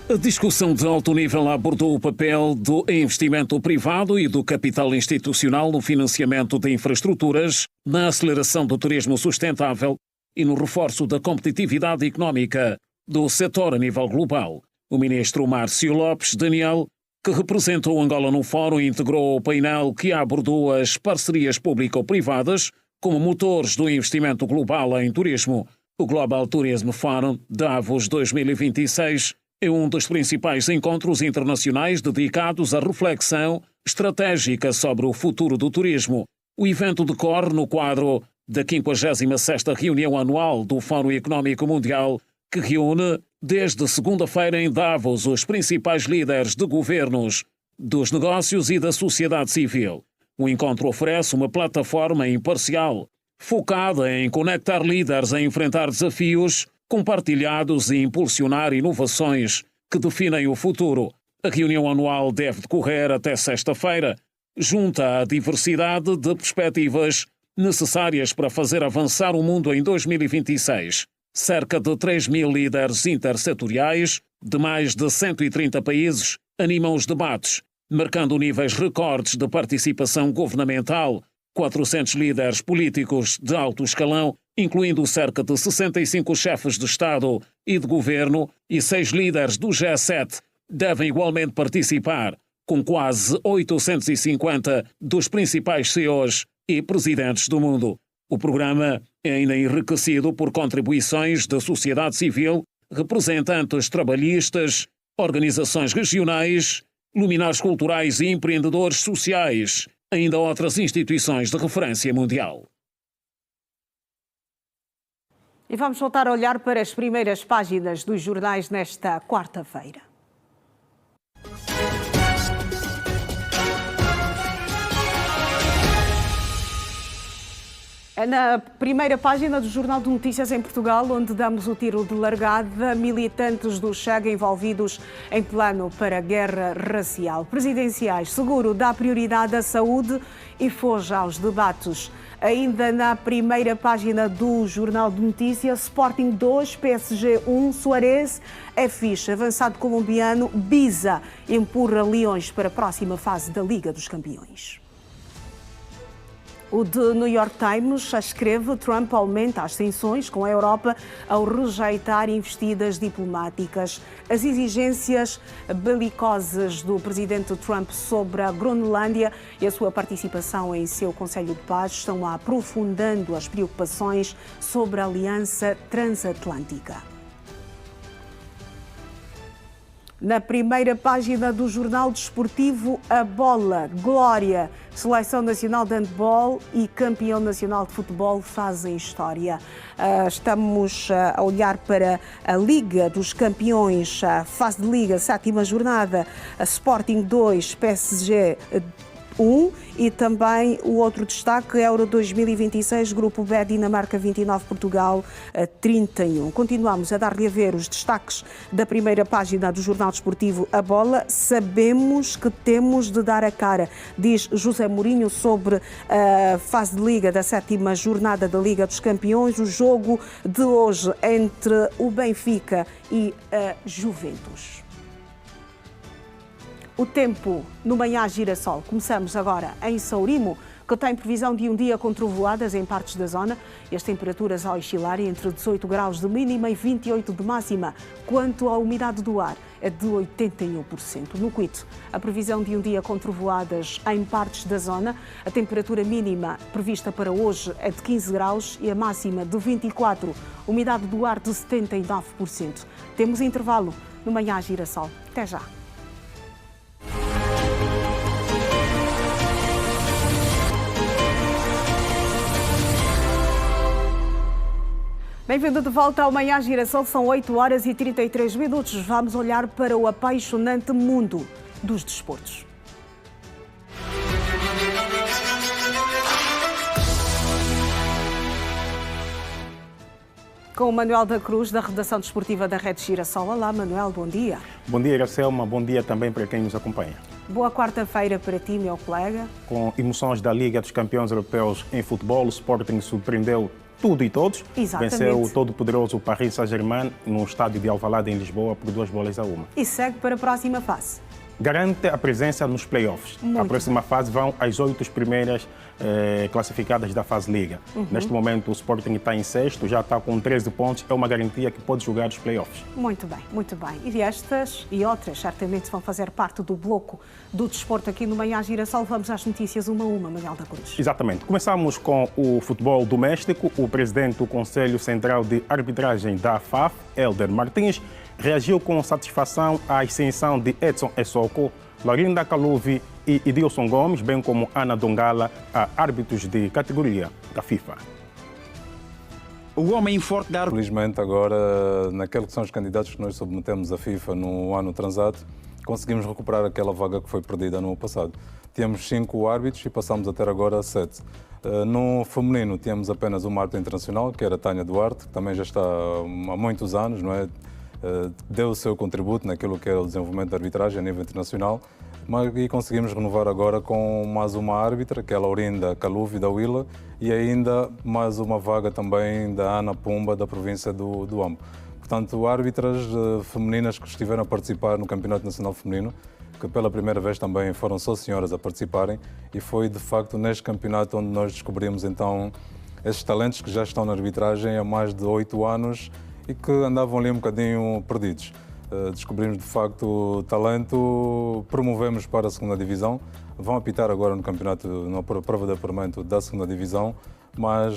A discussão de alto nível abordou o papel do investimento privado e do capital institucional no financiamento de infraestruturas, na aceleração do turismo sustentável e no reforço da competitividade económica do setor a nível global. O ministro Márcio Lopes Daniel, que representou Angola no fórum, integrou o painel que abordou as parcerias público-privadas como motores do investimento global em turismo. O Global Tourism Forum Davos 2026 é um dos principais encontros internacionais dedicados à reflexão estratégica sobre o futuro do turismo. O evento decorre no quadro da 56ª reunião anual do Fórum Económico Mundial, que reúne desde segunda-feira em Davos os principais líderes de governos, dos negócios e da sociedade civil. O encontro oferece uma plataforma imparcial, focada em conectar líderes a enfrentar desafios compartilhados e impulsionar inovações que definem o futuro. A reunião anual deve decorrer até sexta-feira, junta a diversidade de perspectivas necessárias para fazer avançar o mundo em 2026. Cerca de 3.000 líderes intersetoriais de mais de 130 países animam os debates, marcando níveis recordes de participação governamental. 400 líderes políticos de alto escalão, incluindo cerca de 65 chefes de Estado e de governo, e 6 líderes do G7, devem igualmente participar, com quase 850 dos principais CEOs e presidentes do mundo. O programa é ainda enriquecido por contribuições da sociedade civil, representantes trabalhistas, organizações regionais, luminares culturais e empreendedores sociais, ainda outras instituições de referência mundial. E vamos voltar a olhar para as primeiras páginas dos jornais nesta quarta-feira. É na primeira página do Jornal de Notícias em Portugal, onde damos o tiro de largada, militantes do Chega envolvidos em plano para guerra racial. Presidenciais, seguro dá prioridade à saúde e foge aos debates. Ainda na primeira página do Jornal de Notícias, Sporting 2, PSG 1, Suárez é fixe. Avançado colombiano, Biza empurra Leões para a próxima fase da Liga dos Campeões. O The New York Times escreve: Trump aumenta as tensões com a Europa ao rejeitar investidas diplomáticas. As exigências belicosas do presidente Trump sobre a Groenlândia e a sua participação em seu Conselho de Paz estão aprofundando as preocupações sobre a aliança transatlântica. Na primeira página do Jornal Desportivo, a bola, glória, Seleção Nacional de Handball e Campeão Nacional de Futebol fazem história. Estamos a olhar para a Liga dos Campeões, a fase de Liga, 7ª jornada, a Sporting 2, PSG 1 e também o outro destaque, Euro 2026, Grupo B, Dinamarca 29, Portugal 31. Continuamos a dar-lhe a ver os destaques da primeira página do Jornal Desportivo A Bola. Sabemos que temos de dar a cara, diz José Mourinho, sobre a fase de Liga da 7ª jornada da Liga dos Campeões, o jogo de hoje entre o Benfica e a Juventus. O tempo no Manhã Girassol. Começamos agora em Sourimo, que tem previsão de um dia com trovoadas em partes da zona e as temperaturas a oscilar entre 18 graus de mínima e 28 de máxima. Quanto à umidade do ar, é de 81%. No Cuito, a previsão de um dia com trovoadas em partes da zona. A temperatura mínima prevista para hoje é de 15 graus e a máxima de 24. Umidade do ar de 79%. Temos intervalo no Manhã Girassol. Até já. Bem-vindo de volta ao Manhã Girassol, são 8 horas e 33 minutos. Vamos olhar para o apaixonante mundo dos desportos. Com o Manuel da Cruz, da redação desportiva da Rede Girassol. Olá, Manuel, bom dia. Bom dia, Iracelma. Bom dia também para quem nos acompanha. Boa quarta-feira para ti, meu colega. Com emoções da Liga dos Campeões Europeus em futebol, o Sporting surpreendeu tudo e todos. Exatamente. Venceu o todo-poderoso Paris Saint-Germain no estádio de Alvalade, em Lisboa, por 2-1. E segue para a próxima fase. Garante a presença nos playoffs. A próxima fase vão as 8 primeiras classificadas da fase Liga. Neste momento o Sporting está em sexto, já está com 13 pontos, é uma garantia que pode jogar os playoffs. Muito bem, muito bem. E estas e outras certamente vão fazer parte do bloco do desporto aqui no Manhã Girassol. Vamos às notícias uma a uma, Manuel da Cruz. Exatamente. Começamos com o futebol doméstico. O presidente do Conselho Central de Arbitragem da FAF, Helder Martins, reagiu com satisfação à ascensão de Edson Essoko, Laurinda Kaluvi e Edilson Gomes, bem como Ana Dongala, a árbitros de categoria da FIFA. O homem forte da... Felizmente agora, naqueles que são os candidatos que nós submetemos à FIFA no ano transato, conseguimos recuperar aquela vaga que foi perdida no ano passado. Tínhamos 5 árbitros e passamos a ter agora 7. No feminino tínhamos apenas uma árbitra internacional, que era a Tânia Duarte, que também já está há muitos anos, não é? Deu o seu contributo naquilo que é o desenvolvimento da arbitragem a nível internacional, e conseguimos renovar agora com mais uma árbitra, que é a Laurinda Kaluvi, da Willa, e ainda mais uma vaga também da Ana Pumba, da província do Ambo. Portanto, árbitras femininas que estiveram a participar no Campeonato Nacional Feminino, que pela primeira vez também foram só senhoras a participarem, e foi de facto neste campeonato onde nós descobrimos então esses talentos que já estão na arbitragem há mais de 8 anos e que andavam ali um bocadinho perdidos. Descobrimos de facto talento, promovemos para a 2ª Divisão, vão apitar agora no campeonato, na prova de apuramento da 2ª Divisão, mas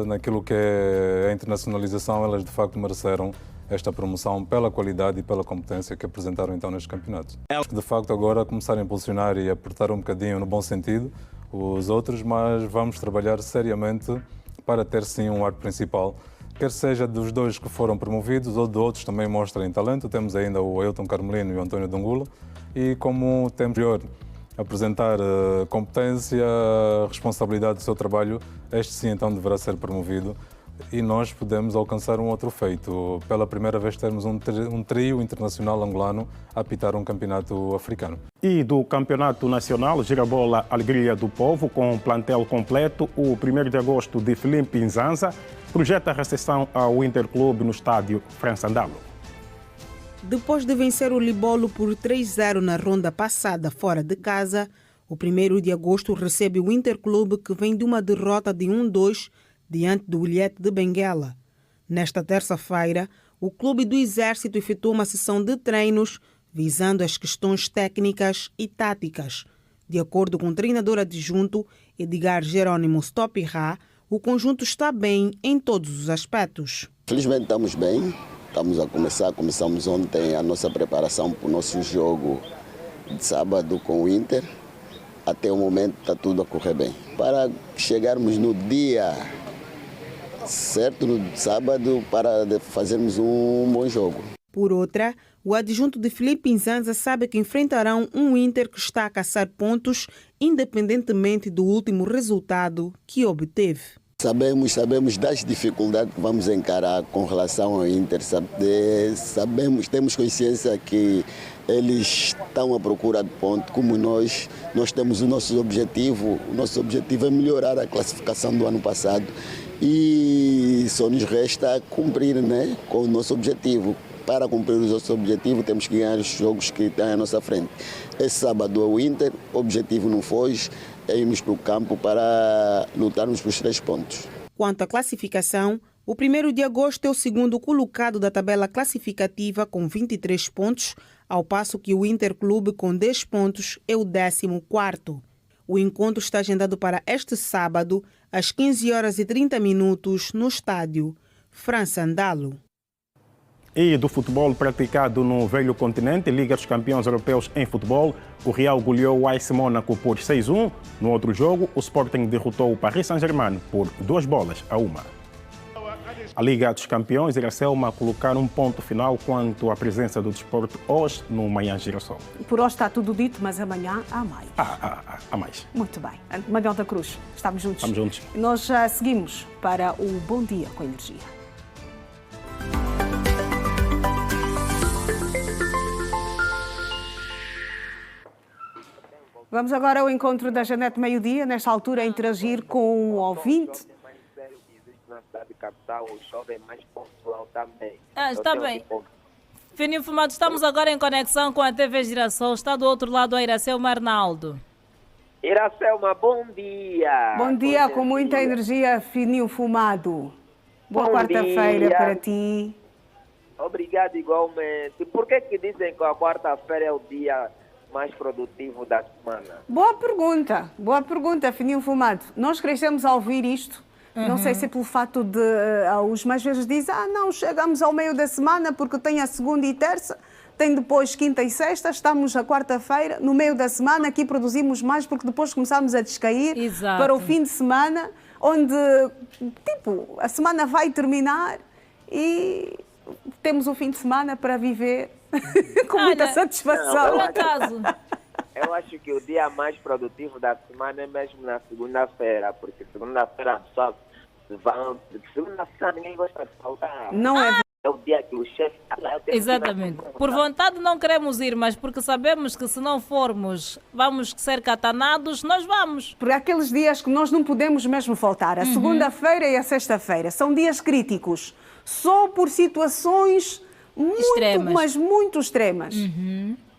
naquilo que é a internacionalização, elas de facto mereceram esta promoção pela qualidade e pela competência que apresentaram então neste campeonato. De facto agora começar a impulsionar e apertar um bocadinho no bom sentido os outros, mas vamos trabalhar seriamente para ter sim um árbitro principal, quer seja dos 2 que foram promovidos ou de outros também mostrem talento. Temos ainda o Ailton Carmelino e o António Dongula, e como temos de apresentar competência, responsabilidade do seu trabalho, este sim então deverá ser promovido e nós podemos alcançar um outro feito. Pela primeira vez termos um trio internacional angolano a apitar um campeonato africano. E do campeonato nacional, Girabola Alegria do Povo, com um plantel completo, o 1º de agosto de Filipe Nzanza projeta a recepção ao Interclube no estádio França Andalo. Depois de vencer o Libolo por 3-0 na ronda passada fora de casa, o 1º de agosto recebe o Interclube, que vem de uma derrota de 1-2 diante do Ilhete de Benguela. Nesta terça-feira, o Clube do Exército efetuou uma sessão de treinos visando as questões técnicas e táticas. De acordo com o treinador adjunto Edgar Jerônimo Stopirá, o conjunto está bem em todos os aspectos. Felizmente estamos bem, estamos a começar. Começamos ontem a nossa preparação para o nosso jogo de sábado com o Inter. Até o momento está tudo a correr bem. Para chegarmos no dia certo, no sábado, para fazermos um bom jogo. Por outra, o adjunto de Filipe Nzanza sabe que enfrentarão um Inter que está a caçar pontos, independentemente do último resultado que obteve. Sabemos das dificuldades que vamos encarar com relação ao Inter. Temos consciência que eles estão à procura de ponto, como nós temos o nosso objetivo. O nosso objetivo é melhorar a classificação do ano passado e só nos resta cumprir, né, com o nosso objetivo. Para cumprir o nosso objetivo, temos que ganhar os jogos que estão à nossa frente. Esse sábado é o Inter, o objetivo não foge, é irmos para o campo para lutarmos pelos 3 pontos. Quanto à classificação, o 1º de agosto é o segundo colocado da tabela classificativa com 23 pontos, ao passo que o Interclube com 10 pontos é o 14º. O encontro está agendado para este sábado, às 15h30, no estádio França Andalo. E do futebol praticado no velho continente, Liga dos Campeões Europeus em futebol, o Real goleou o AS Mónaco por 6-1. No outro jogo, o Sporting derrotou o Paris Saint-Germain por 2-1. A Liga dos Campeões irá Selma colocar um ponto final quanto à presença do desporto hoje no Manhã Girassol. Por hoje está tudo dito, mas amanhã há mais. Há mais. Muito bem. Manuel da Cruz, estamos juntos. Estamos juntos. Nós já seguimos para o Bom Dia com Energia. Vamos agora ao encontro da Janete Meio-Dia, nesta altura a interagir com um ouvinte. Na cidade capital, o shopping é mais pontual também. Está bem. Fininho Fumado, estamos agora em conexão com a TV Girassol. Está do outro lado a Iracelma Arnaldo. Iracelma, bom dia. Bom dia, com muita energia, Fininho Fumado. Boa quarta-feira para ti. Obrigado igualmente. Por que dizem que a quarta-feira é o dia mais produtivo da semana? Boa pergunta, Fininho Fumado. Nós crescemos a ouvir isto. Não sei se é pelo fato de os mais vezes dizem, não, chegamos ao meio da semana porque tem a segunda e terça, tem depois quinta e sexta, estamos a quarta-feira, no meio da semana, aqui produzimos mais porque depois começamos a descair para o fim de semana, onde, a semana vai terminar e temos o fim de semana para viver com muita satisfação. Eu acho que o dia mais produtivo da semana é mesmo na segunda-feira, porque segunda-feira só vão. Segunda-feira ninguém gosta de faltar. Não é. É o dia que o chefe está lá. Exatamente. Por vontade não queremos ir, mas porque sabemos que se não formos vamos ser catanados, nós vamos. Por aqueles dias que nós não podemos mesmo faltar. A segunda-feira e a sexta-feira são dias críticos. Só por situações muito extremas.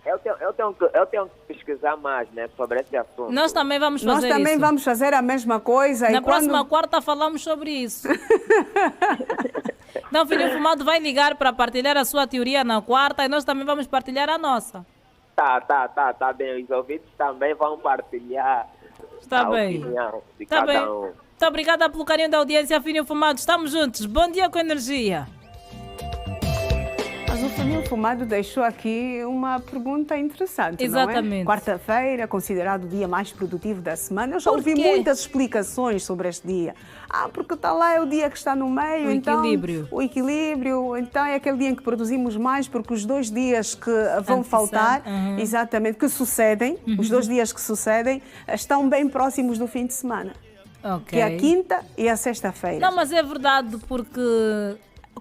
Eu tenho que pesquisar mais, né, sobre esse assunto. Nós também vamos fazer isso. Nós também vamos fazer a mesma coisa. Na próxima quarta falamos sobre isso. Então, Fininho Fumado vai ligar para partilhar a sua teoria na quarta e nós também vamos partilhar a nossa. Tá bem. Os ouvintes também vão partilhar a opinião de cada um. Muito obrigada pelo carinho da audiência, Fininho Fumado. Estamos juntos. Bom dia com energia. Mas o Fininho Fumado deixou aqui uma pergunta interessante. Exatamente. Não é? Quarta-feira, considerado o dia mais produtivo da semana. Eu já ouvi muitas explicações sobre este dia. Porque está lá, é o dia que está no meio. O equilíbrio. Então é aquele dia em que produzimos mais, porque os 2 dias que vão faltar, exatamente, que sucedem, os 2 dias que sucedem, estão bem próximos do fim de semana. Que é a quinta e a sexta-feira. Não, mas é verdade, porque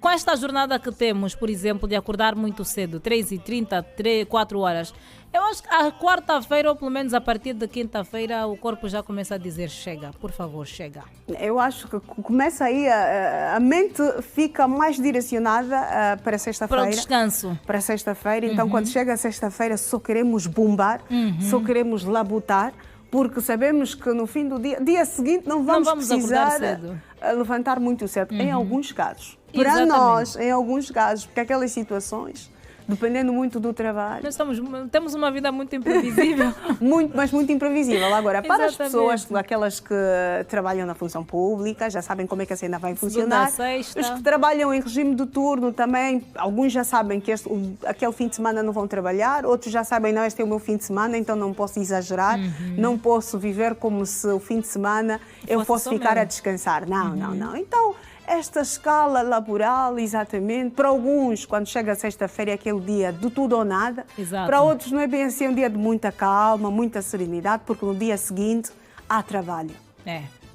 com esta jornada que temos, por exemplo, de acordar muito cedo, 3h30, 4 horas, eu acho que a quarta-feira, ou pelo menos a partir de quinta-feira, o corpo já começa a dizer chega, por favor, chega. Eu acho que começa aí, a mente fica mais direcionada para sexta-feira. Para o descanso. Para sexta-feira, então quando chega a sexta-feira só queremos bombar, só queremos labutar, porque sabemos que no fim do dia seguinte não vamos precisar levantar muito cedo, em alguns casos. Para nós, em alguns casos, porque aquelas situações, dependendo muito do trabalho... Nós temos uma vida muito imprevisível. Mas muito imprevisível. Agora, para as pessoas, aquelas que trabalham na função pública, já sabem como é que a cena vai funcionar. Os que trabalham em regime de turno também, alguns já sabem que aquele fim de semana não vão trabalhar, outros já sabem, não, este é o meu fim de semana, então não posso exagerar, não posso viver como se o fim de semana eu fosse ficar a descansar. Não. Então, esta escala laboral, exatamente. Para alguns, quando chega a sexta-feira, é aquele dia de tudo ou nada. Exato. Para outros, não é bem assim, é um dia de muita calma, muita serenidade, porque no dia seguinte há trabalho.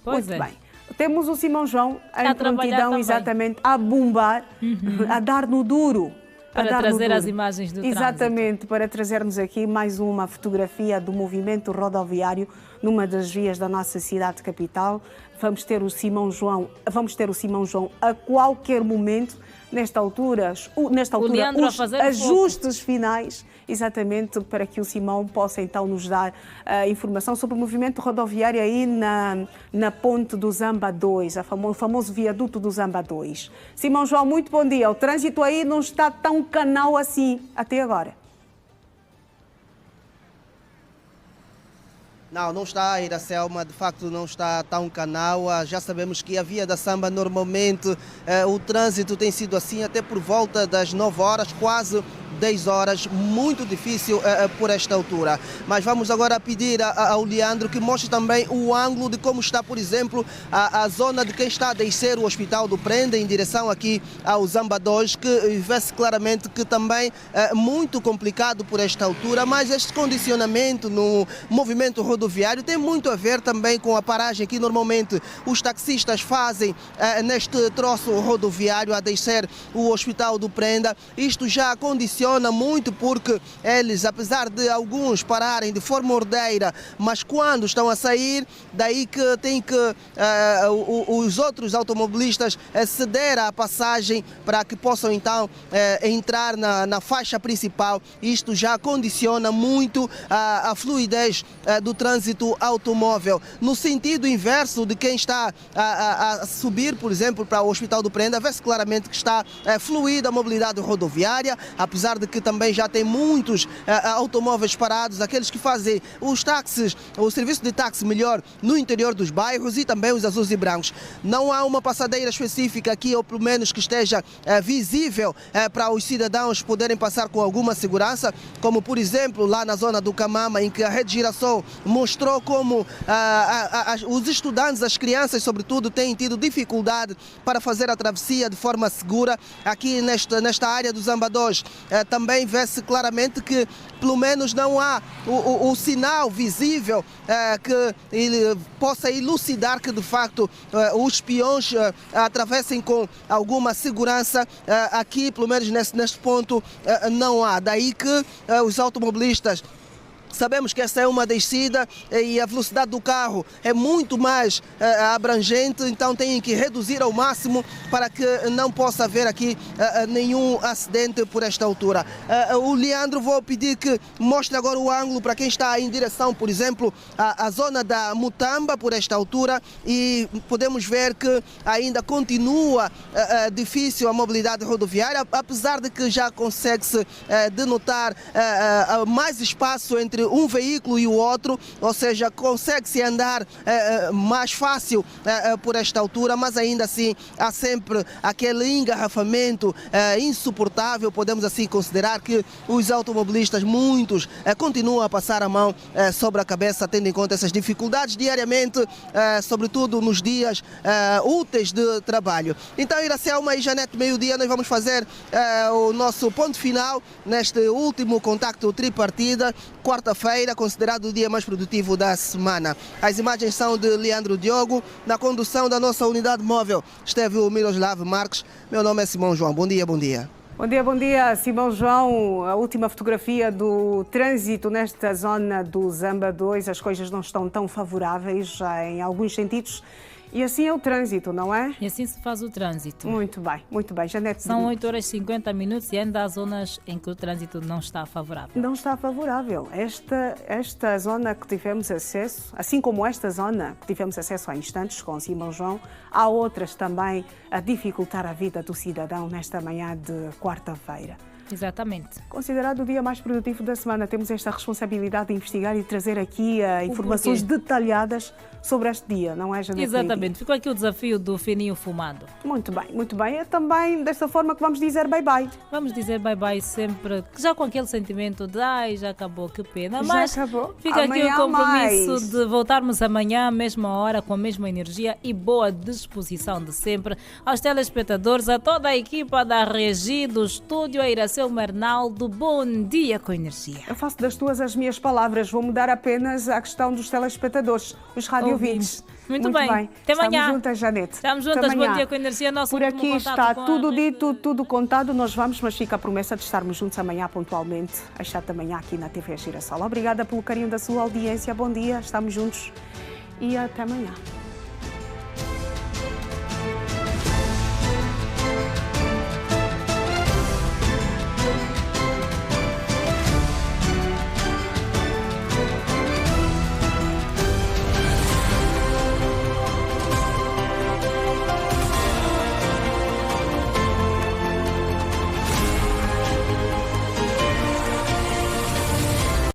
Pois Muito bem. Temos o Simão João em prontidão, também. exatamente, a bombar, a dar no duro. Para trazer as imagens do trânsito. Exatamente, para trazermos aqui mais uma fotografia do movimento rodoviário numa das vias da nossa cidade capital. Vamos ter o Simão João a qualquer momento. Nesta altura os ajustes finais, exatamente, para que o Simão possa então nos dar informação sobre o movimento rodoviário aí na ponte do Zamba 2, o famoso viaduto do Zamba 2. Simão João, muito bom dia. O trânsito aí não está tão canal assim até agora. Não está, Iracelma, de facto não está tão canal. Já sabemos que a via da Samba normalmente o trânsito tem sido assim até por volta das 9 horas, quase 10 horas, muito difícil por esta altura. Mas vamos agora pedir ao Leandro que mostre também o ângulo de como está, por exemplo, a zona de quem está a descer o Hospital do Prenda em direção aqui ao Zamba 2, que vê-se claramente que também é muito complicado por esta altura, mas este condicionamento no movimento rodoviário tem muito a ver também com a paragem que normalmente os taxistas fazem neste troço rodoviário a descer o Hospital do Prenda. Isto já condiciona muito porque eles, apesar de alguns pararem de forma ordeira, mas quando estão a sair, daí que tem que os outros automobilistas ceder à passagem para que possam então entrar na faixa principal. Isto já condiciona muito a fluidez do trânsito automóvel. No sentido inverso de quem está a subir, por exemplo, para o Hospital do Prenda, vê-se claramente que está fluida a mobilidade rodoviária, apesar de que também já tem muitos automóveis parados, aqueles que fazem os táxis, o serviço de táxi melhor no interior dos bairros e também os azuis e brancos. Não há uma passadeira específica aqui, ou pelo menos que esteja visível para os cidadãos poderem passar com alguma segurança, como por exemplo lá na zona do Camama, em que a Rede Girassol mostrou como os estudantes, as crianças sobretudo, têm tido dificuldade para fazer a travessia de forma segura. Aqui nesta área do Zamba 2 também vê-se claramente que pelo menos não há o sinal visível que ele possa elucidar que de facto os peões atravessem com alguma segurança. Aqui, pelo menos neste ponto, não há. Daí que os automobilistas, sabemos que essa é uma descida e a velocidade do carro é muito mais abrangente, então têm que reduzir ao máximo para que não possa haver aqui nenhum acidente por esta altura. O Leandro, vou pedir que mostre agora o ângulo para quem está em direção, por exemplo, à zona da Mutamba por esta altura, e podemos ver que ainda continua difícil a mobilidade rodoviária, apesar de que já consegue-se denotar mais espaço entre um veículo e o outro, ou seja, consegue-se andar mais fácil por esta altura, mas ainda assim há sempre aquele engarrafamento insuportável. Podemos assim considerar que os automobilistas, muitos, continuam a passar a mão sobre a cabeça, tendo em conta essas dificuldades diariamente, sobretudo nos dias úteis de trabalho. Então, Iracelma e Janete, meio-dia, nós vamos fazer o nosso ponto final neste último contacto tripartida, quarta-feira, considerado o dia mais produtivo da semana. As imagens são de Leandro Diogo. Na condução da nossa unidade móvel esteve o Miroslav Marques. Meu nome é Simão João. Bom dia, bom dia. Bom dia, Simão João. A última fotografia do trânsito nesta zona do Zamba 2. As coisas não estão tão favoráveis já em alguns sentidos. E assim é o trânsito, não é? E assim se faz o trânsito. Muito bem, muito bem. Janete, são 8 horas e 50 minutos e ainda há zonas em que o trânsito não está favorável. Não está favorável. Esta zona que tivemos acesso, assim como esta zona que tivemos acesso há instantes com Simão João, há outras também a dificultar a vida do cidadão nesta manhã de quarta-feira. Exatamente. Considerado o dia mais produtivo da semana, temos esta responsabilidade de investigar e trazer aqui informações detalhadas sobre este dia, não é, Janete? Exatamente. Ficou aqui o desafio do fininho fumado. Muito bem, muito bem. É também desta forma que vamos dizer bye-bye. Vamos dizer bye-bye sempre, já com aquele sentimento de ai, já acabou, que pena. Mas já acabou. Fica Amanhã aqui o compromisso mais. de voltarmos amanhã, à mesma hora, com a mesma energia e boa disposição de sempre. Aos telespectadores, a toda a equipa da Regi, do estúdio, a Iracema Arnaldo, bom dia com energia. Eu faço das tuas as minhas palavras, vou mudar apenas a questão dos telespectadores, os radiovintes. Muito bem. Até amanhã. Estamos juntas, Janete. Estamos juntas, bom dia com energia. Nosso Por aqui está tudo a... dito, tudo contado. Nós vamos, mas fica a promessa de estarmos juntos amanhã pontualmente, às 7 da manhã aqui na TV Girassol. Obrigada pelo carinho da sua audiência. Bom dia, estamos juntos e até amanhã.